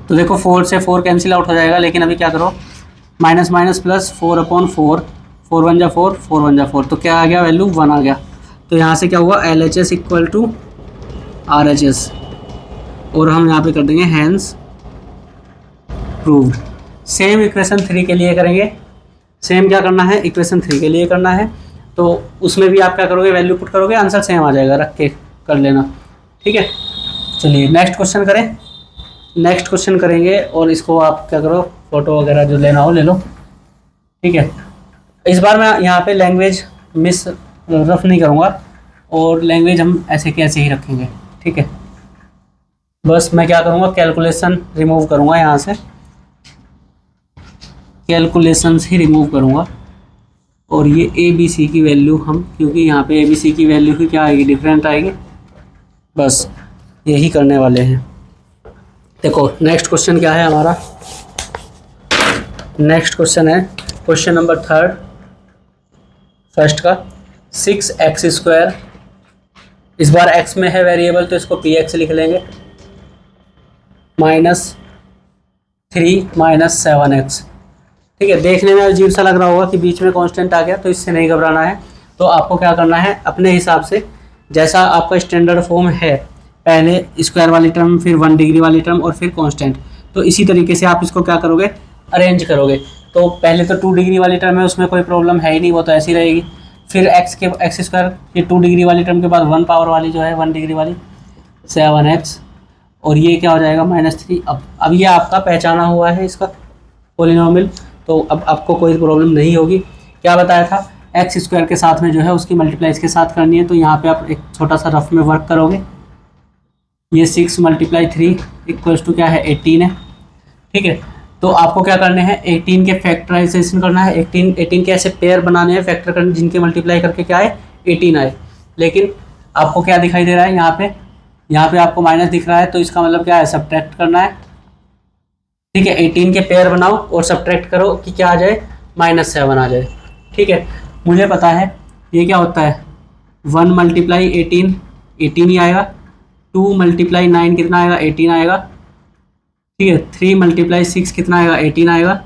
तो देखो 4 से 4 कैंसिल आउट हो जाएगा, लेकिन अभी क्या करो, माइनस माइनस प्लस 4/4, 4 1 जा 4, 4 1 जा 4, तो क्या आ गया, वैल्यू 1 आ गया। तो यहाँ से क्या हुआ, LHS इक्वल टू RHS, और हम यहाँ पे कर देंगे हैंस प्रूव्ड। सेम इक्वेशन 3 के लिए करेंगे। सेम क्या करना है, इक्वेशन 3 के लिए करना है, तो उसमें भी आप क्या करोगे, वैल्यू पुट करोगे, आंसर सेम आ जाएगा, रख के कर लेना। ठीक है, चलिए नेक्स्ट क्वेश्चन करें। नेक्स्ट क्वेश्चन करेंगे, और इसको आप क्या करो, फोटो वगैरह जो लेना हो ले लो। ठीक है, इस बार मैं यहाँ पे लैंग्वेज मिस रफ नहीं करूँगा, और लैंग्वेज हम ऐसे के ऐसे ही रखेंगे। ठीक है, बस मैं क्या करूँगा, कैलकुलेशन रिमूव करूँगा, यहाँ से कैलकुलेशंस ही रिमूव करूँगा, और ये ABC की वैल्यू हम, क्योंकि यहाँ पे ABC की वैल्यू ही क्या आएगी, डिफरेंट आएगी, बस यही करने वाले हैं। देखो नेक्स्ट क्वेश्चन क्या है हमारा, नेक्स्ट क्वेश्चन है क्वेश्चन नंबर 3 फर्स्ट का, 6x², इस बार x में है वेरिएबल, तो इसको px लिख लेंगे, -3 - 7x। ठीक है, देखने में अजीब सा लग रहा होगा कि बीच में कांस्टेंट आ गया, तो इससे नहीं घबराना है। तो आपको क्या करना है, अपने हिसाब से जैसा आपका स्टैंडर्ड फॉर्म है, पहले स्क्वायर वाली टर्म, फिर 1 डिग्री वाली टर्म, और फिर कांस्टेंट, तो इसी तरीके से आप इसको क्या करोगे, अरेंज करोगे। तो पहले तो 2 डिग्री वाली टर्म है, उसमें कोई प्रॉब्लम है ही नहीं, वो तो ऐसी रहेगी। फिर x², ये 2 डिग्री वाली टर्म के बाद 1 पावर वाली जो है 1 डिग्री वाली 7x, और ये क्या हो जाएगा -3। अब ये आपका पहचाना हुआ है इसका पोलिनोमियल, तो अब आपको कोई प्रॉब्लम नहीं होगी। क्या बताया था, x² के साथ में जो है उसकी मल्टीप्लाई इसके साथ करनी है, तो यहाँ पे आप एक छोटा सा रफ में वर्क करोगे। ये 6 × 3 इक्वल्स टू क्या है, 18 है। ठीक है, तो आपको क्या करने हैं, 18 के फैक्टराइजेशन करना है, 18 के ऐसे पेयर बनाने हैं फैक्टर करने, जिनके मल्टीप्लाई करके क्या आए, 18 आए। लेकिन आपको क्या दिखाई दे रहा है यहाँ पे आपको माइनस दिख रहा है, तो इसका मतलब क्या है, सब्ट्रैक्ट करना है। ठीक है, 18 के पेयर बनाओ और सब्ट्रैक्ट करो कि क्या आ जाए, -7 आ जाए। ठीक है, मुझे पता है ये क्या होता है, 1 × 18 18 ही आएगा, 2 × 9 कितना आएगा, 18 आएगा। ठीक है, 3 × 6 कितना आएगा, 18 आएगा,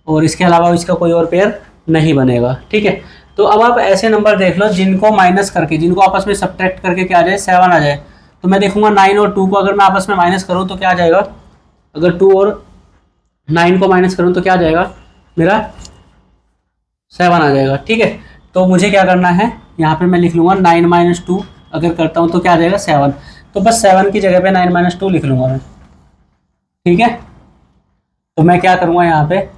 और इसके अलावा इसका कोई और पेयर नहीं बनेगा। ठीक है, तो अब आप ऐसे नंबर देख लो जिनको माइनस करके, जिनको आपस में सब्ट्रैक्ट करके क्या आ जाए, 7 आ जाए। तो मैं देखूंगा 9 और 2 को अगर मैं आपस में माइनस करूँ तो क्या आ जाएगा, अगर 2 और 9 को माइनस करूँ तो क्या आ जाएगा, मेरा 7 आ जाएगा। ठीक है, तो मुझे क्या करना है, यहाँ पे मैं लिख लूँगा 9 - 2 अगर करता हूँ तो क्या आ जाएगा, 7। तो बस 7 की जगह पे 9 - 2 लिख लूँगा मैं। ठीक है, तो मैं क्या करूँगा यहाँ पे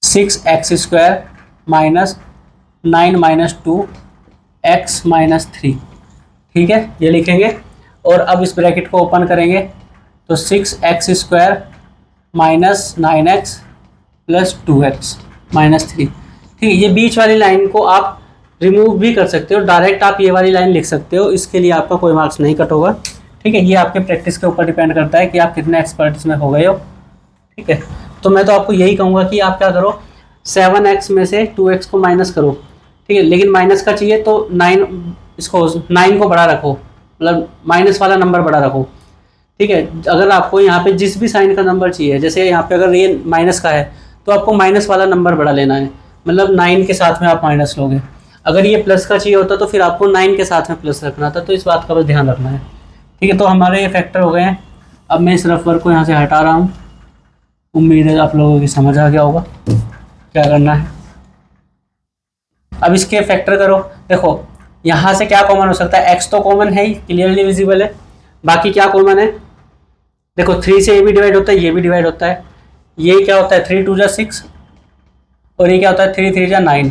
6x² - 9 माइनस 2x-3, ठीक है, ये लिखेंगे। और अब इस ब्रैकेट को ओपन करेंगे तो 6x² minus 9x plus 2x-3, ठीक है। ये बीच वाली लाइन को आप रिमूव भी कर सकते हो, डायरेक्ट आप ये वाली लाइन लिख सकते हो, इसके लिए आपका कोई मार्क्स नहीं कट होगा, ठीक है। ये आपके प्रैक्टिस के ऊपर डिपेंड करता है कि आप कितने एक्सपर्ट इसमें हो गए हो, ठीक है। तो मैं तो आपको यही कहूँगा कि आप क्या करो, 7x में से 2x को माइनस करो, ठीक है। लेकिन माइनस का चाहिए तो 9 को बड़ा रखो, मतलब माइनस वाला नंबर बड़ा रखो, ठीक है। अगर आपको यहाँ पे जिस भी साइन का नंबर चाहिए, जैसे यहाँ पे अगर ये माइनस का है तो आपको माइनस वाला नंबर बड़ा लेना है, मतलब 9 के साथ में आप माइनस लोगे। अगर ये प्लस का चाहिए होता तो फिर आपको 9 के साथ में प्लस रखना था, तो इस बात का बस ध्यान रखना है, ठीक है। तो हमारे ये फैक्टर हो गए हैं। अब मैं इस रफर को यहाँ से हटा रहा हूँ, उम्मीद है आप लोगों की समझ आ गया होगा क्या करना है। अब इसके फैक्टर करो, देखो यहाँ से क्या कॉमन हो सकता है, x तो कॉमन है ही, क्लियरली विजिबल है। बाकी क्या कॉमन है, देखो 3 से ये भी डिवाइड होता है, ये भी डिवाइड होता है। ये क्या होता है, 3 2 जा 6, और ये क्या होता है 3 3 जा 9।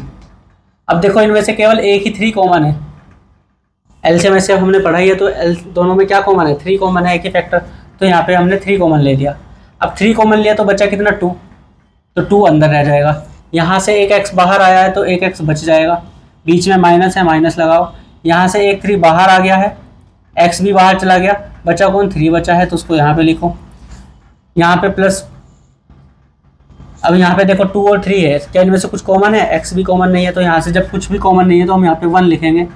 अब देखो इनमें से केवल एक ही 3 कॉमन है, एलसीएम में से हमने पढ़ाई है, तो दोनों में क्या कॉमन है, 3 कॉमन है, एक ही फैक्टर। तो यहाँ पे हमने 3 कॉमन ले लिया। अब 3 कॉमन लिया तो बचा कितना, 2, तो 2 अंदर रह जाएगा। यहाँ से एक x बाहर आया है तो एक x बच जाएगा, बीच में माइनस है, माइनस लगाओ। यहाँ से एक 3 बाहर आ गया है, x भी बाहर चला गया, बचा कौन, 3 बचा है, तो उसको यहाँ पे लिखो, यहाँ पे प्लस। अब यहाँ पे देखो 2 और 3 है, क्या इनमें से कुछ कॉमन है, x भी कॉमन नहीं है, तो यहाँ से जब कुछ भी कॉमन नहीं है तो हम यहाँ पे 1 लिखेंगे।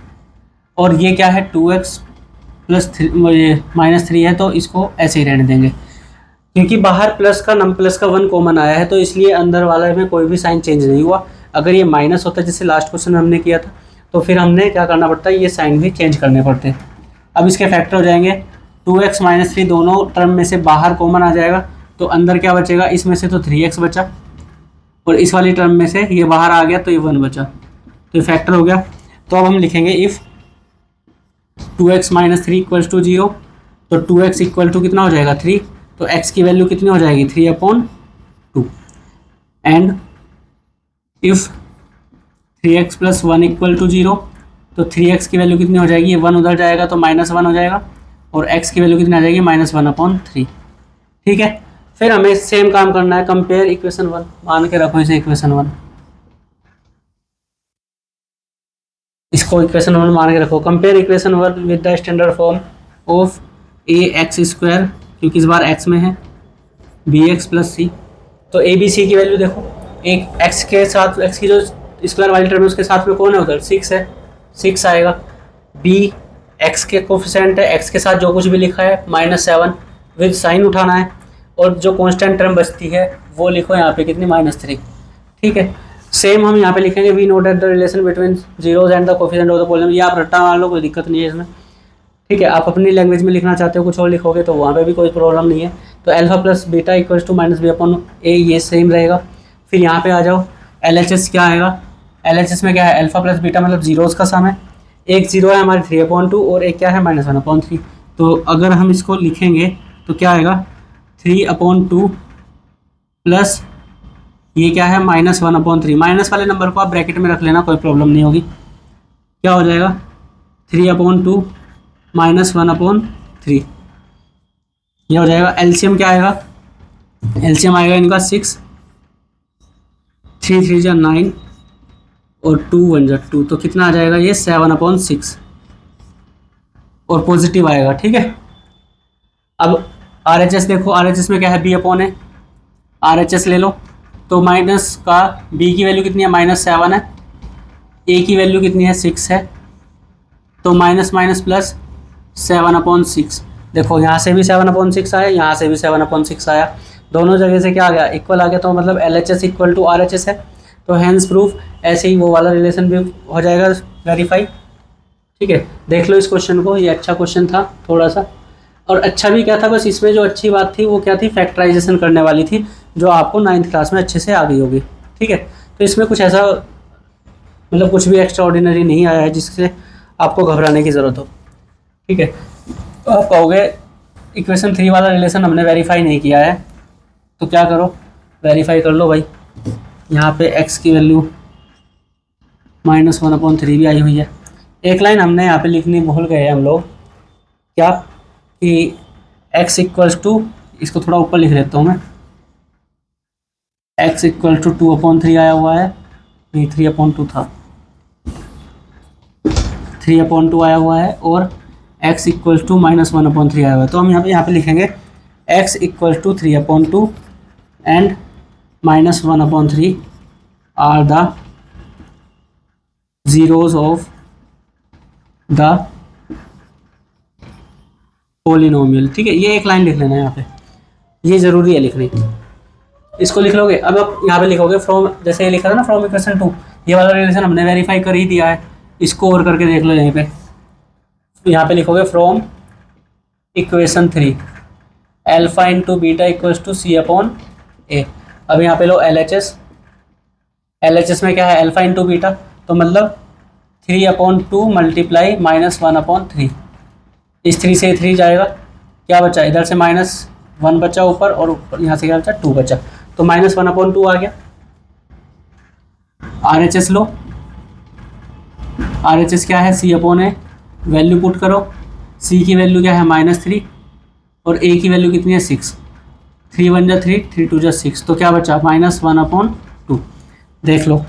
और ये क्या है, 2x प्लस 3 माइनस 3 है, तो इसको ऐसे ही रहने देंगे, क्योंकि बाहर प्लस का 1 कॉमन आया है, तो इसलिए अंदर वाले में कोई भी साइन चेंज नहीं हुआ। अगर ये माइनस होता जैसे लास्ट क्वेश्चन में हमने किया था, तो फिर हमने क्या करना पड़ता है, ये साइन भी चेंज करने पड़ते हैं। अब इसके फैक्टर हो जाएंगे, 2x माइनस 3 दोनों टर्म में से बाहर कॉमन आ जाएगा, तो अंदर क्या बचेगा, इसमें से तो 3x बचा, और इस वाली टर्म में से ये बाहर आ गया तो ये 1 बचा, तो ये फैक्टर हो गया। तो अब हम लिखेंगे if 2x minus 3 equals to 0, तो 2x इक्वल टू कितना हो जाएगा, 3, तो x की वैल्यू कितनी हो जाएगी, 3/2। And if 3x plus 1 equal to 0, तो 3x की वैल्यू कितनी हो जाएगी, ये 1 उधर जाएगा तो -1 हो जाएगा, और x की वैल्यू कितनी आ जाएगी, -1/3, ठीक है। फिर हमें सेम काम करना है, कंपेयर इक्वेशन 1, मान के रखो इसे इक्वेशन 1, इसको इक्वेशन 1 मान के रखो। Compare equation 1 with the standard form of ax², क्योंकि इस बार x में है, bx प्लस c। तो a b c की वैल्यू देखो, एक x के साथ, x की जो स्क्वायर वाली टर्म है उसके साथ में कौन है उधर, 6 है, 6 आएगा। b x के कोफिशिएंट है, x के साथ जो कुछ भी लिखा है -7 विद साइन उठाना है, और जो कांस्टेंट टर्म बचती है वो लिखो यहाँ पे कितनी, -3, ठीक है। सेम हम यहाँ पे लिखेंगे, we note that the relation between zeros and the coefficient of the polynomial. ये आप रट्टा मार लो, कोई दिक्कत नहीं है इसमें, ठीक है। आप अपनी लैंग्वेज में लिखना चाहते हो कुछ और लिखोगे तो वहाँ पे भी कोई प्रॉब्लम नहीं है। तो alpha plus beta equals to -b/a, ये सेम रहेगा। फिर यहाँ पे आ जाओ, LHS क्या आएगा, LHS में क्या है, अल्फा प्लस बीटा मतलब जीरोज़ का सम है, एक जीरो है हमारे 3/2 और एक क्या है -1/3। तो अगर हम इसको लिखेंगे तो क्या आएगा, 3/2 प्लस ये क्या है, -1/3। माइनस वाले नंबर को आप ब्रैकेट में रख लेना, कोई प्रॉब्लम नहीं होगी। क्या हो जाएगा, 3/2 -1/3, ये हो जाएगा। एलसीएम क्या आएगा, एलसीएम आएगा इनका 6, 3 3 जा 9 और 2 1 जा 2, तो कितना आ जाएगा ये 7/6, और पॉजिटिव आएगा, ठीक है। अब RHS देखो, RHS में क्या है, b/a, RHS ले लो, तो माइनस का b की वैल्यू कितनी है, -7 है, a की वैल्यू कितनी है, 6 है, तो माइनस माइनस प्लस 7/6। देखो यहाँ से भी 7/6 आया, यहाँ से भी 7/6 आया, दोनों जगह से क्या आ गया, इक्वल आ गया, तो मतलब LHS इक्वल टू RHS है, तो हैंस प्रूफ ऐसे ही वो वाला रिलेशन भी हो जाएगा वेरीफाई, ठीक है। देख लो इस क्वेश्चन को, ये अच्छा क्वेश्चन था थोड़ा सा, और अच्छा भी क्या था, बस इसमें जो अच्छी बात थी वो क्या थी, फैक्टराइजेशन करने वाली थी, जो आपको 9th क्लास में अच्छे से आ गई होगी, ठीक है। तो इसमें कुछ ऐसा मतलब कुछ भी एक्स्ट्रा ऑर्डिनरी नहीं आया है जिससे आपको घबराने की ज़रूरत हो, ठीक है। तो आप कहोगे इक्वेशन 3 वाला रिलेशन हमने वेरीफाई नहीं किया है, तो क्या करो, वेरीफाई कर लो भाई। यहाँ पे x की वैल्यू -1/3 भी आई हुई है। एक लाइन हमने यहाँ पे लिखनी भूल गए हम लोग, क्या कि x इक्वल्स टू, इसको थोड़ा ऊपर लिख देता हूँ मैं, x इक्वल टू 2/3 आया हुआ है, नहीं 3/2 था, 3/2 आया हुआ है, और x इक्वल टू -1/3 आया हुआ है। तो हम यहाँ पे लिखेंगे x equal to 3/2 and -1/3 are the zeros of the polynomial। ठीक है, ये एक लाइन लिख लेना यहाँ पे, ये जरूरी है लिखनी, इसको लिख लोगे। अब आप यहाँ पे लिखोगे फ्रॉम, जैसे ये लिखा था ना फ्रॉम इक्वेशन 2, ये वाला रिलेशन हमने वेरीफाई कर ही दिया है, इसको और करके देख लो यहीं पे। यहाँ पे लिखोगे from equation 3 alpha into beta equals to C/A। अब यहाँ पे लो LHS, LHS में क्या है अल्फा इंटू बीटा, तो मतलब 3/2 मल्टीप्लाई -1/3, इस 3 से 3 जाएगा, क्या बचा इधर से -1 बचा ऊपर, और यहाँ से क्या बचा 2 बचा, तो -1/2 आ गया। RHS लो, RHS क्या है C/A, वैल्यू पुट करो, C की वैल्यू क्या है -3 और A की वैल्यू कितनी है 6, 3 1 जा 3, 3 2 जा 6, तो क्या बचा -1/2। देख लो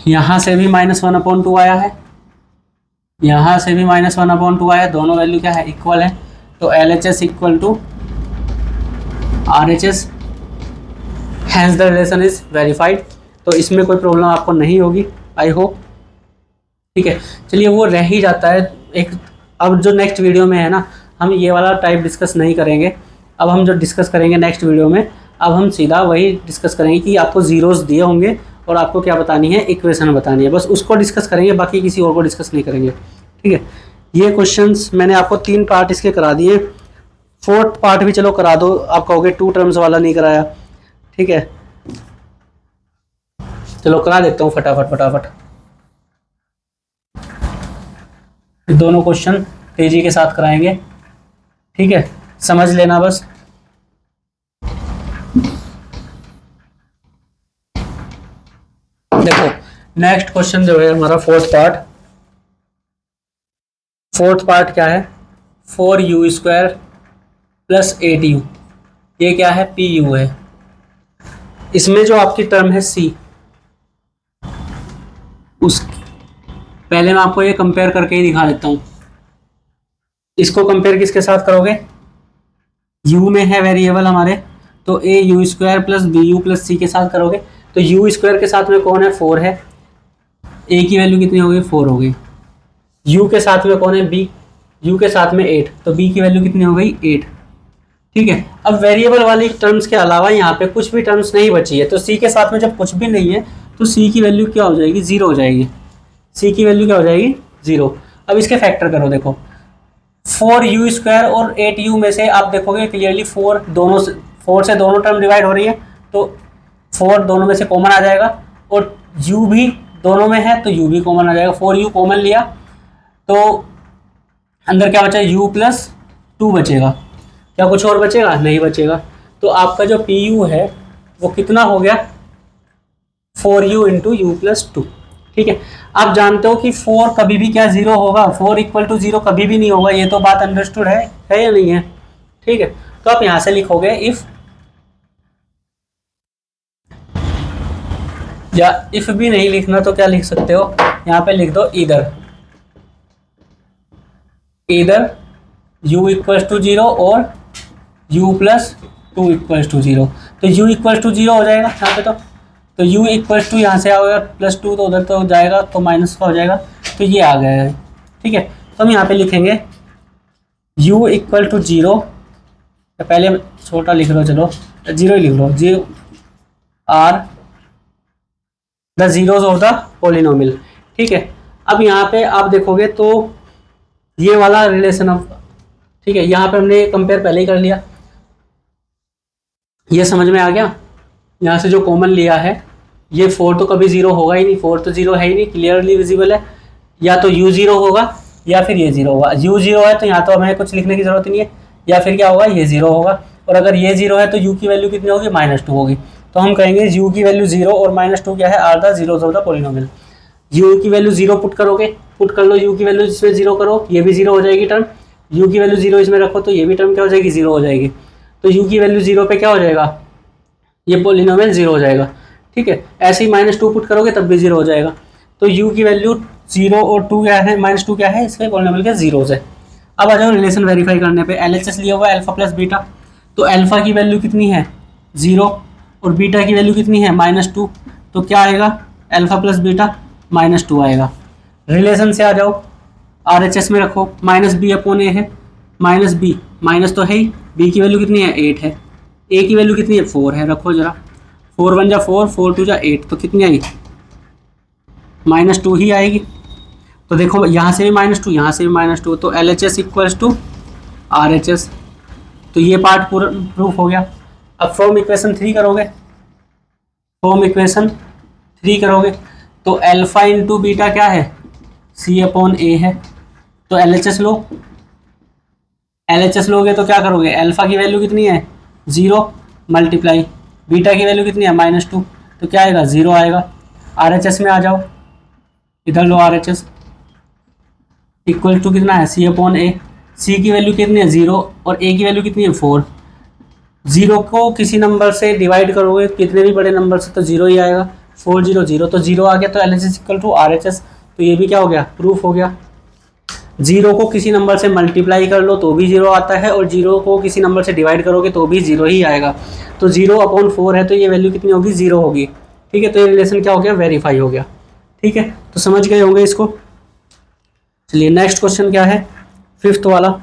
यहाँ से भी -1/2 आया है, यहाँ से भी -1/2 आया, दोनों वैल्यू क्या है इक्वल है, तो LHS equal to RHS, hence the relation is verified. तो इसमें कोई प्रॉब्लम आपको नहीं होगी, आई होप। ठीक है, चलिए वो रह ही जाता है एक, अब जो नेक्स्ट वीडियो में है ना, हम ये वाला टाइप डिस्कस नहीं करेंगे। अब हम जो डिस्कस करेंगे नेक्स्ट वीडियो में, अब हम सीधा वही डिस्कस करेंगे कि आपको जीरोस दिए होंगे और आपको क्या बतानी है, इक्वेशन बतानी है, बस उसको डिस्कस करेंगे, बाकी किसी और को डिस्कस नहीं करेंगे। ठीक है, ये क्वेश्चंस मैंने आपको 3 पार्ट इसके करा दिए, 4th पार्ट भी चलो करा दो, आप कहोगे 2 टर्म्स वाला नहीं कराया। ठीक है, चलो करा देता हूँ फटाफट। दोनों क्वेश्चन तेजी के साथ कराएंगे। ठीक है, समझ लेना बस। देखो नेक्स्ट क्वेश्चन जो है हमारा 4th पार्ट क्या है, 4u² + 8u, ये क्या है pu है। इसमें जो आपकी टर्म है c, उस पहले मैं आपको ये कंपेयर करके ही दिखा देता हूँ। इसको कंपेयर किसके साथ करोगे, u में है वेरिएबल हमारे, तो au² + bu + c के साथ करोगे, तो u² के साथ में कौन है 4 है, a की वैल्यू कितनी हो गई 4 हो गई, u के साथ में कौन है b, u के साथ में 8, तो b की वैल्यू कितनी हो गई 8। ठीक है, अब वेरिएबल वाली टर्म्स के अलावा यहाँ पे कुछ भी टर्म्स नहीं बची है, तो c के साथ में जब कुछ भी नहीं है तो c की वैल्यू क्या हो जाएगी 0 हो जाएगी, c की वैल्यू क्या हो जाएगी 0। अब इसके फैक्टर करो, देखो 4u² और 8u में से आप देखोगे क्लियरली 4 से दोनों टर्म डिवाइड हो रही है, तो 4 दोनों में से कॉमन आ जाएगा, और u भी दोनों में है तो u भी कॉमन आ जाएगा। 4u कॉमन लिया तो अंदर क्या बचा u + 2 बचेगा, क्या कुछ और बचेगा नहीं बचेगा, तो आपका जो pu है वो कितना हो गया 4u × u + 2। ठीक है, आप जानते हो कि 4 कभी भी क्या 0 होगा, 4 = 0 कभी भी नहीं होगा, ये तो बात अंडरस्टूड है या नहीं है। ठीक है, तो आप यहां से लिखोगे इफ, या इफ भी नहीं लिखना तो क्या लिख सकते हो, यहाँ पे लिख दो ईदर u = 0 और u + 2 = 0, तो u = 0 हो जाएगा यहाँ पे, तो u = यहाँ से आएगा +2, तो उधर तो जाएगा तो माइनस का हो जाएगा, तो ये आ गया है। ठीक है, तो हम यहाँ पे लिखेंगे u = 0, पहले छोटा लिख लो, चलो 0 ही लिख लो, 0 are the zeros of the polynomial. ठीक है, अब यहाँ पे आप देखोगे तो ये वाला रिलेशन ऑफ, ठीक है, यहाँ पे हमने कंपेयर पहले ही कर लिया, ये समझ में आ गया। यहाँ से जो कॉमन लिया है, ये 4 तो कभी 0 होगा ही नहीं, 4 तो 0 है ही नहीं, क्लियरली विजिबल है, या तो u 0 होगा या फिर ये 0 होगा। u 0 है तो यहाँ तो हमें कुछ लिखने की जरूरत नहीं है, या फिर क्या होगा ये 0 होगा, और अगर ये 0 है तो u की वैल्यू कितनी होगी -2 होगी, तो हम कहेंगे u की वैल्यू 0 और -2 क्या है, are the zeros of the polynomial. u की वैल्यू 0 पुट करोगे, पुट कर लो u की वैल्यू इसमें 0 करो, ये भी 0 हो जाएगी टर्म। u की वैल्यू 0 इसमें रखो तो ये भी टर्म क्या हो जाएगी, 0 हो जाएगी। तो u की वैल्यू 0 पे क्या हो जाएगा, ये पॉलिनोमियल 0 हो जाएगा। ठीक है, ऐसे ही -2 पुट करोगे तब भी 0 हो जाएगा। तो u की वैल्यू 0 और 2 क्या है, -2 क्या है, इसके पॉलिनोमियल के जीरोज है। अब आ जाओ रिलेशन वेरीफाई करने पे। LHS लिया हुआ है अल्फा प्लस बीटा, तो अल्फा की वैल्यू कितनी है 0 और बीटा की वैल्यू कितनी है -2, तो क्या आएगा अल्फा प्लस बीटा -2 आएगा। रिलेशन से आ जाओ, RHS में रखो, -b/a है, -b माइनस तो है ही, b की वैल्यू कितनी है 8 है, a की वैल्यू कितनी है 4 है, रखो जरा, 4 1 जा 4, 4 2 जा 8, तो कितनी आई -2 ही आएगी। तो देखो यहाँ से भी -2, यहाँ से भी -2, तो LHS इक्वल्स टू RHS। तो ये पार्ट पूरा प्रूफ हो गया। अब फ्रॉम इक्वेशन 3 करोगे, फ्रॉम इक्वेशन 3 करोगे तो अल्फा इंटू बीटा क्या है, C/A है। तो LHS लो, LHS लोगे तो क्या करोगे, अल्फा की वैल्यू कितनी है 0 मल्टीप्लाई बीटा की वैल्यू कितनी है -2, तो क्या आएगा 0 आएगा। RHS में आ जाओ, इधर लो RHS इक्वल टू कितना है C/A। C की वैल्यू कितनी है 0 और A की वैल्यू कितनी है 4। 0 को किसी नंबर से डिवाइड करोगे, कितने भी बड़े नंबर से, तो 0 ही आएगा। 4 0 0, तो 0 आ गया, तो LHS इक्वल टू RHS। तो ये भी क्या हो गया, प्रूफ हो गया। 0 को किसी नंबर से मल्टीप्लाई कर लो तो भी 0 आता है, और 0 को किसी नंबर से डिवाइड करोगे तो भी 0 ही आएगा। तो 0/4 है, तो ये वैल्यू कितनी होगी 0 होगी। ठीक है, तो ये रिलेशन क्या हो गया, वेरीफाई हो गया। ठीक है, तो समझ गए होंगे इसको। चलिए नेक्स्ट क्वेश्चन क्या है, 5th वाला,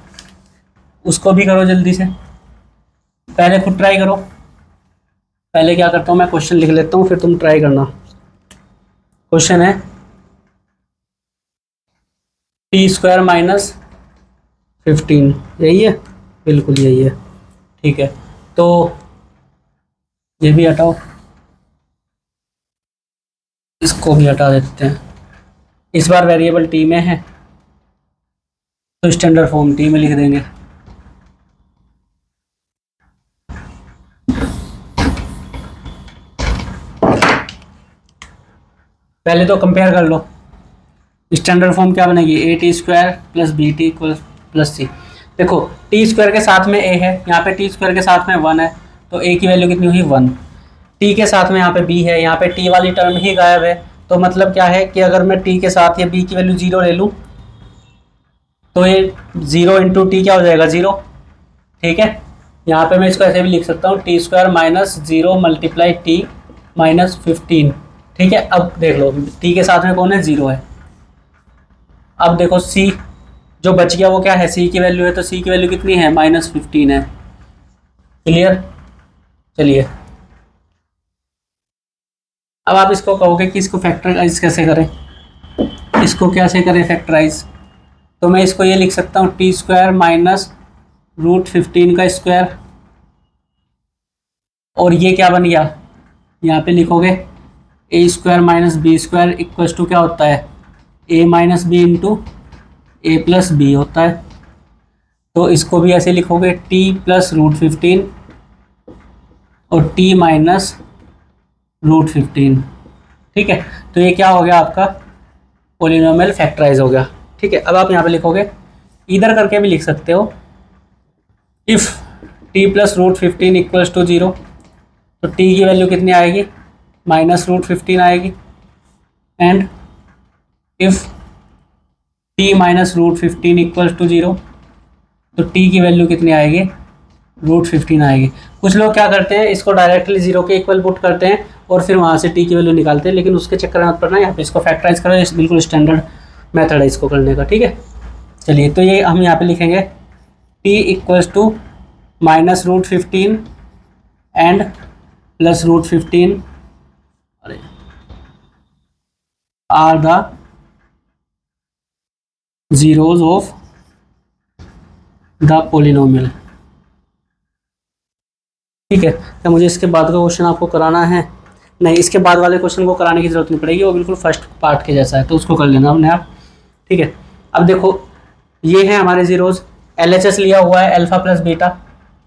उसको भी करो जल्दी से। पहले खुद ट्राई करो, पहले क्या करता हूँ मैं क्वेश्चन लिख लेता हूँ, फिर तुम ट्राई करना। क्वेश्चन है t² - 15, यही है, बिल्कुल यही है। ठीक है, तो ये भी हटाओ, इसको भी हटा देते हैं। इस बार वेरिएबल t में है तो स्टैंडर्ड फॉर्म t में लिख देंगे। पहले तो कंपेयर कर लो, स्टैंडर्ड फॉर्म क्या बनेगी, a² + bt + c। देखो t² के साथ में a है, यहाँ पे t² के साथ में 1 है, तो a की वैल्यू कितनी हुई 1। t के साथ में यहाँ पे b है, यहाँ पे t वाली टर्म ही गायब है, तो मतलब क्या है कि अगर मैं t के साथ या b की वैल्यू 0 ले लूँ तो ये 0 × t क्या हो जाएगा 0। ठीक है, यहाँ पे मैं इसको ऐसे भी लिख सकता हूँ, t² - 0 × t - 15। ठीक है, अब देख लो t के साथ में कौन है 0 है। अब देखो c जो बच गया वो क्या है, c की वैल्यू है, तो c की वैल्यू कितनी है -15 है। क्लियर। चलिए अब आप इसको कहोगे कि इसको फैक्टराइज कैसे करें, इसको कैसे करें फैक्टराइज, तो मैं इसको ये लिख सकता हूँ t² - √15 का स्क्वायर, और ये क्या बन गया, यहाँ पे लिखोगे a² - b² इक्वल्स टू क्या होता है a - b × a + b होता है। तो इसको भी ऐसे लिखोगे t + √15 और t - √15। ठीक है, तो ये क्या हो गया आपका पॉलिनोमियल फैक्टराइज हो गया। ठीक है, अब आप यहाँ पे लिखोगे, इधर करके भी लिख सकते हो, इफ़ t + √15 इक्वल्स टू 0, तो t की वैल्यू कितनी आएगी -√15 आएगी, and if t - √15 equals to 0, तो t की वैल्यू कितनी आएगी √15 आएगी। कुछ लोग क्या करते हैं, इसको डायरेक्टली 0 के इक्वल पुट करते हैं और फिर वहाँ से t की वैल्यू निकालते हैं, लेकिन उसके चक्कर में मत पड़ना, यहाँ पे इसको फैक्टराइज करो, ये बिल्कुल स्टैंडर्ड मेथड है इसको करने का। ठीक है, चलिए तो ये हम यहाँ पे लिखेंगे t equals to -√15 and +√15 are the zeros of the polynomial. ठीक है, क्या मुझे इसके बाद का क्वेश्चन आपको कराना है, नहीं इसके बाद वाले क्वेश्चन को कराने की जरूरत नहीं पड़ेगी, वो बिल्कुल फर्स्ट पार्ट के जैसा है, तो उसको कर लेना हमने आप। ठीक है, अब देखो ये है हमारे जीरोज, LHS लिया हुआ है alpha plus beta,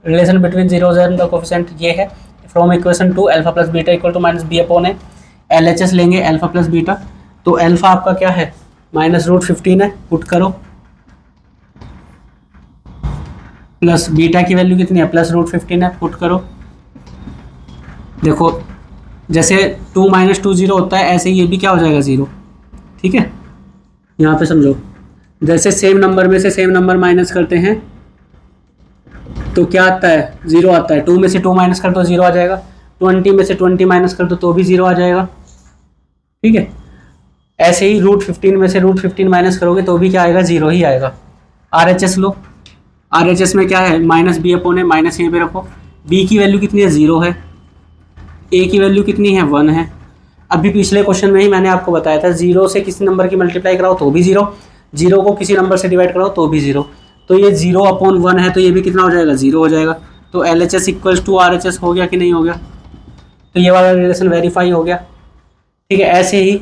relation between zeros and the coefficient ये है। From equation 2 alpha plus beta equal to minus B upon A. LHS लेंगे अल्फा प्लस बीटा, तो अल्फा आपका क्या है -√15 है, पुट करो, प्लस बीटा की वैल्यू कितनी है +√15 है, पुट करो। देखो जैसे 2 - 2 0 होता है, ऐसे ये भी क्या हो जाएगा 0। ठीक है, यहाँ पे समझो, जैसे सेम नंबर में से सेम नंबर माइनस करते हैं तो क्या आता है 0 आता है। 2 में से 2 माइनस कर दो 0 आ जाएगा, 20 में से 20 माइनस कर दो तो भी 0 आ जाएगा। ठीक है, ऐसे ही √15 में से √15 माइनस करोगे तो भी क्या आएगा 0 ही आएगा। RHS लो, RHS में क्या है -b अपॉन ए, माइनस यहीं पे रखो। b की वैल्यू कितनी है 0 है, a की वैल्यू कितनी है 1 है। अभी पिछले क्वेश्चन में ही मैंने आपको बताया था 0 से किसी नंबर की मल्टीप्लाई कराओ तो भी 0, 0 को किसी नंबर से डिवाइड कराओ तो भी 0, तो ये 0 अपॉन 1 है तो ये भी कितना हो जाएगा 0 हो जाएगा। तो LHS इक्वल्स टू RHS हो गया कि नहीं हो गया, तो ये वाला रिलेशन वेरीफाई हो गया। ठीक है, ऐसे ही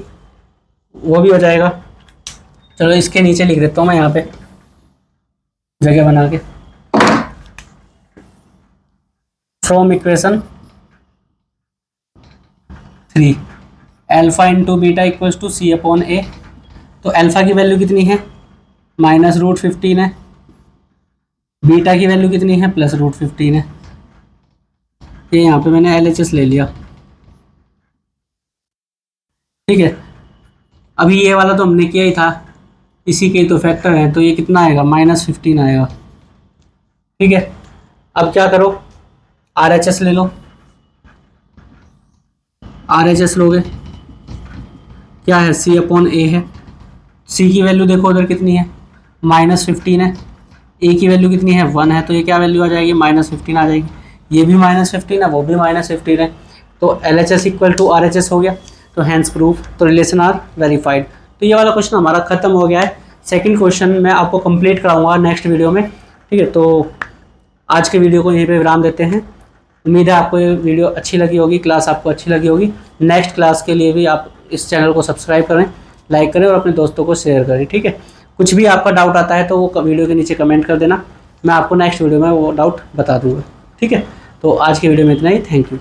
वो भी हो जाएगा। चलो इसके नीचे लिख देता हूँ मैं यहाँ पे जगह बना के, from equation 3 alpha into beta equals to C upon A। तो अल्फा की वैल्यू कितनी है -√15 है, बीटा की वैल्यू कितनी है +√15 है। ये यहाँ पे मैंने LHS ले लिया। ठीक है, अभी ये वाला तो हमने किया ही था, इसी के तो फैक्टर है, तो ये कितना आएगा -15 आएगा। ठीक है, अब क्या करो RHS ले लो, RHS लोगे क्या है C अपॉन A है। C की वैल्यू देखो उधर कितनी है -15 है, A की वैल्यू कितनी है 1 है, तो ये क्या वैल्यू आ जाएगी -15 आ जाएगी। ये भी -15 है, वो भी -15 है, तो LHS इक्वल टू RHS हो गया, तो हैंस प्रूफ, तो रिलेशन आर वेरीफाइड। तो ये वाला क्वेश्चन हमारा खत्म हो गया है। सेकंड क्वेश्चन मैं आपको कंप्लीट कराऊंगा नेक्स्ट वीडियो में। ठीक है, तो आज के वीडियो को यहीं पे विराम देते हैं। उम्मीद है आपको ये वीडियो अच्छी लगी होगी, क्लास आपको अच्छी लगी होगी। नेक्स्ट क्लास के लिए भी आप इस चैनल को सब्सक्राइब करें, लाइक करें और अपने दोस्तों को शेयर करें। ठीक है, कुछ भी आपका डाउट आता है तो वो वीडियो के नीचे कमेंट कर देना, मैं आपको नेक्स्ट वीडियो में वो डाउट बता दूंगा। ठीक है, तो आज की वीडियो में इतना ही, थैंक यू।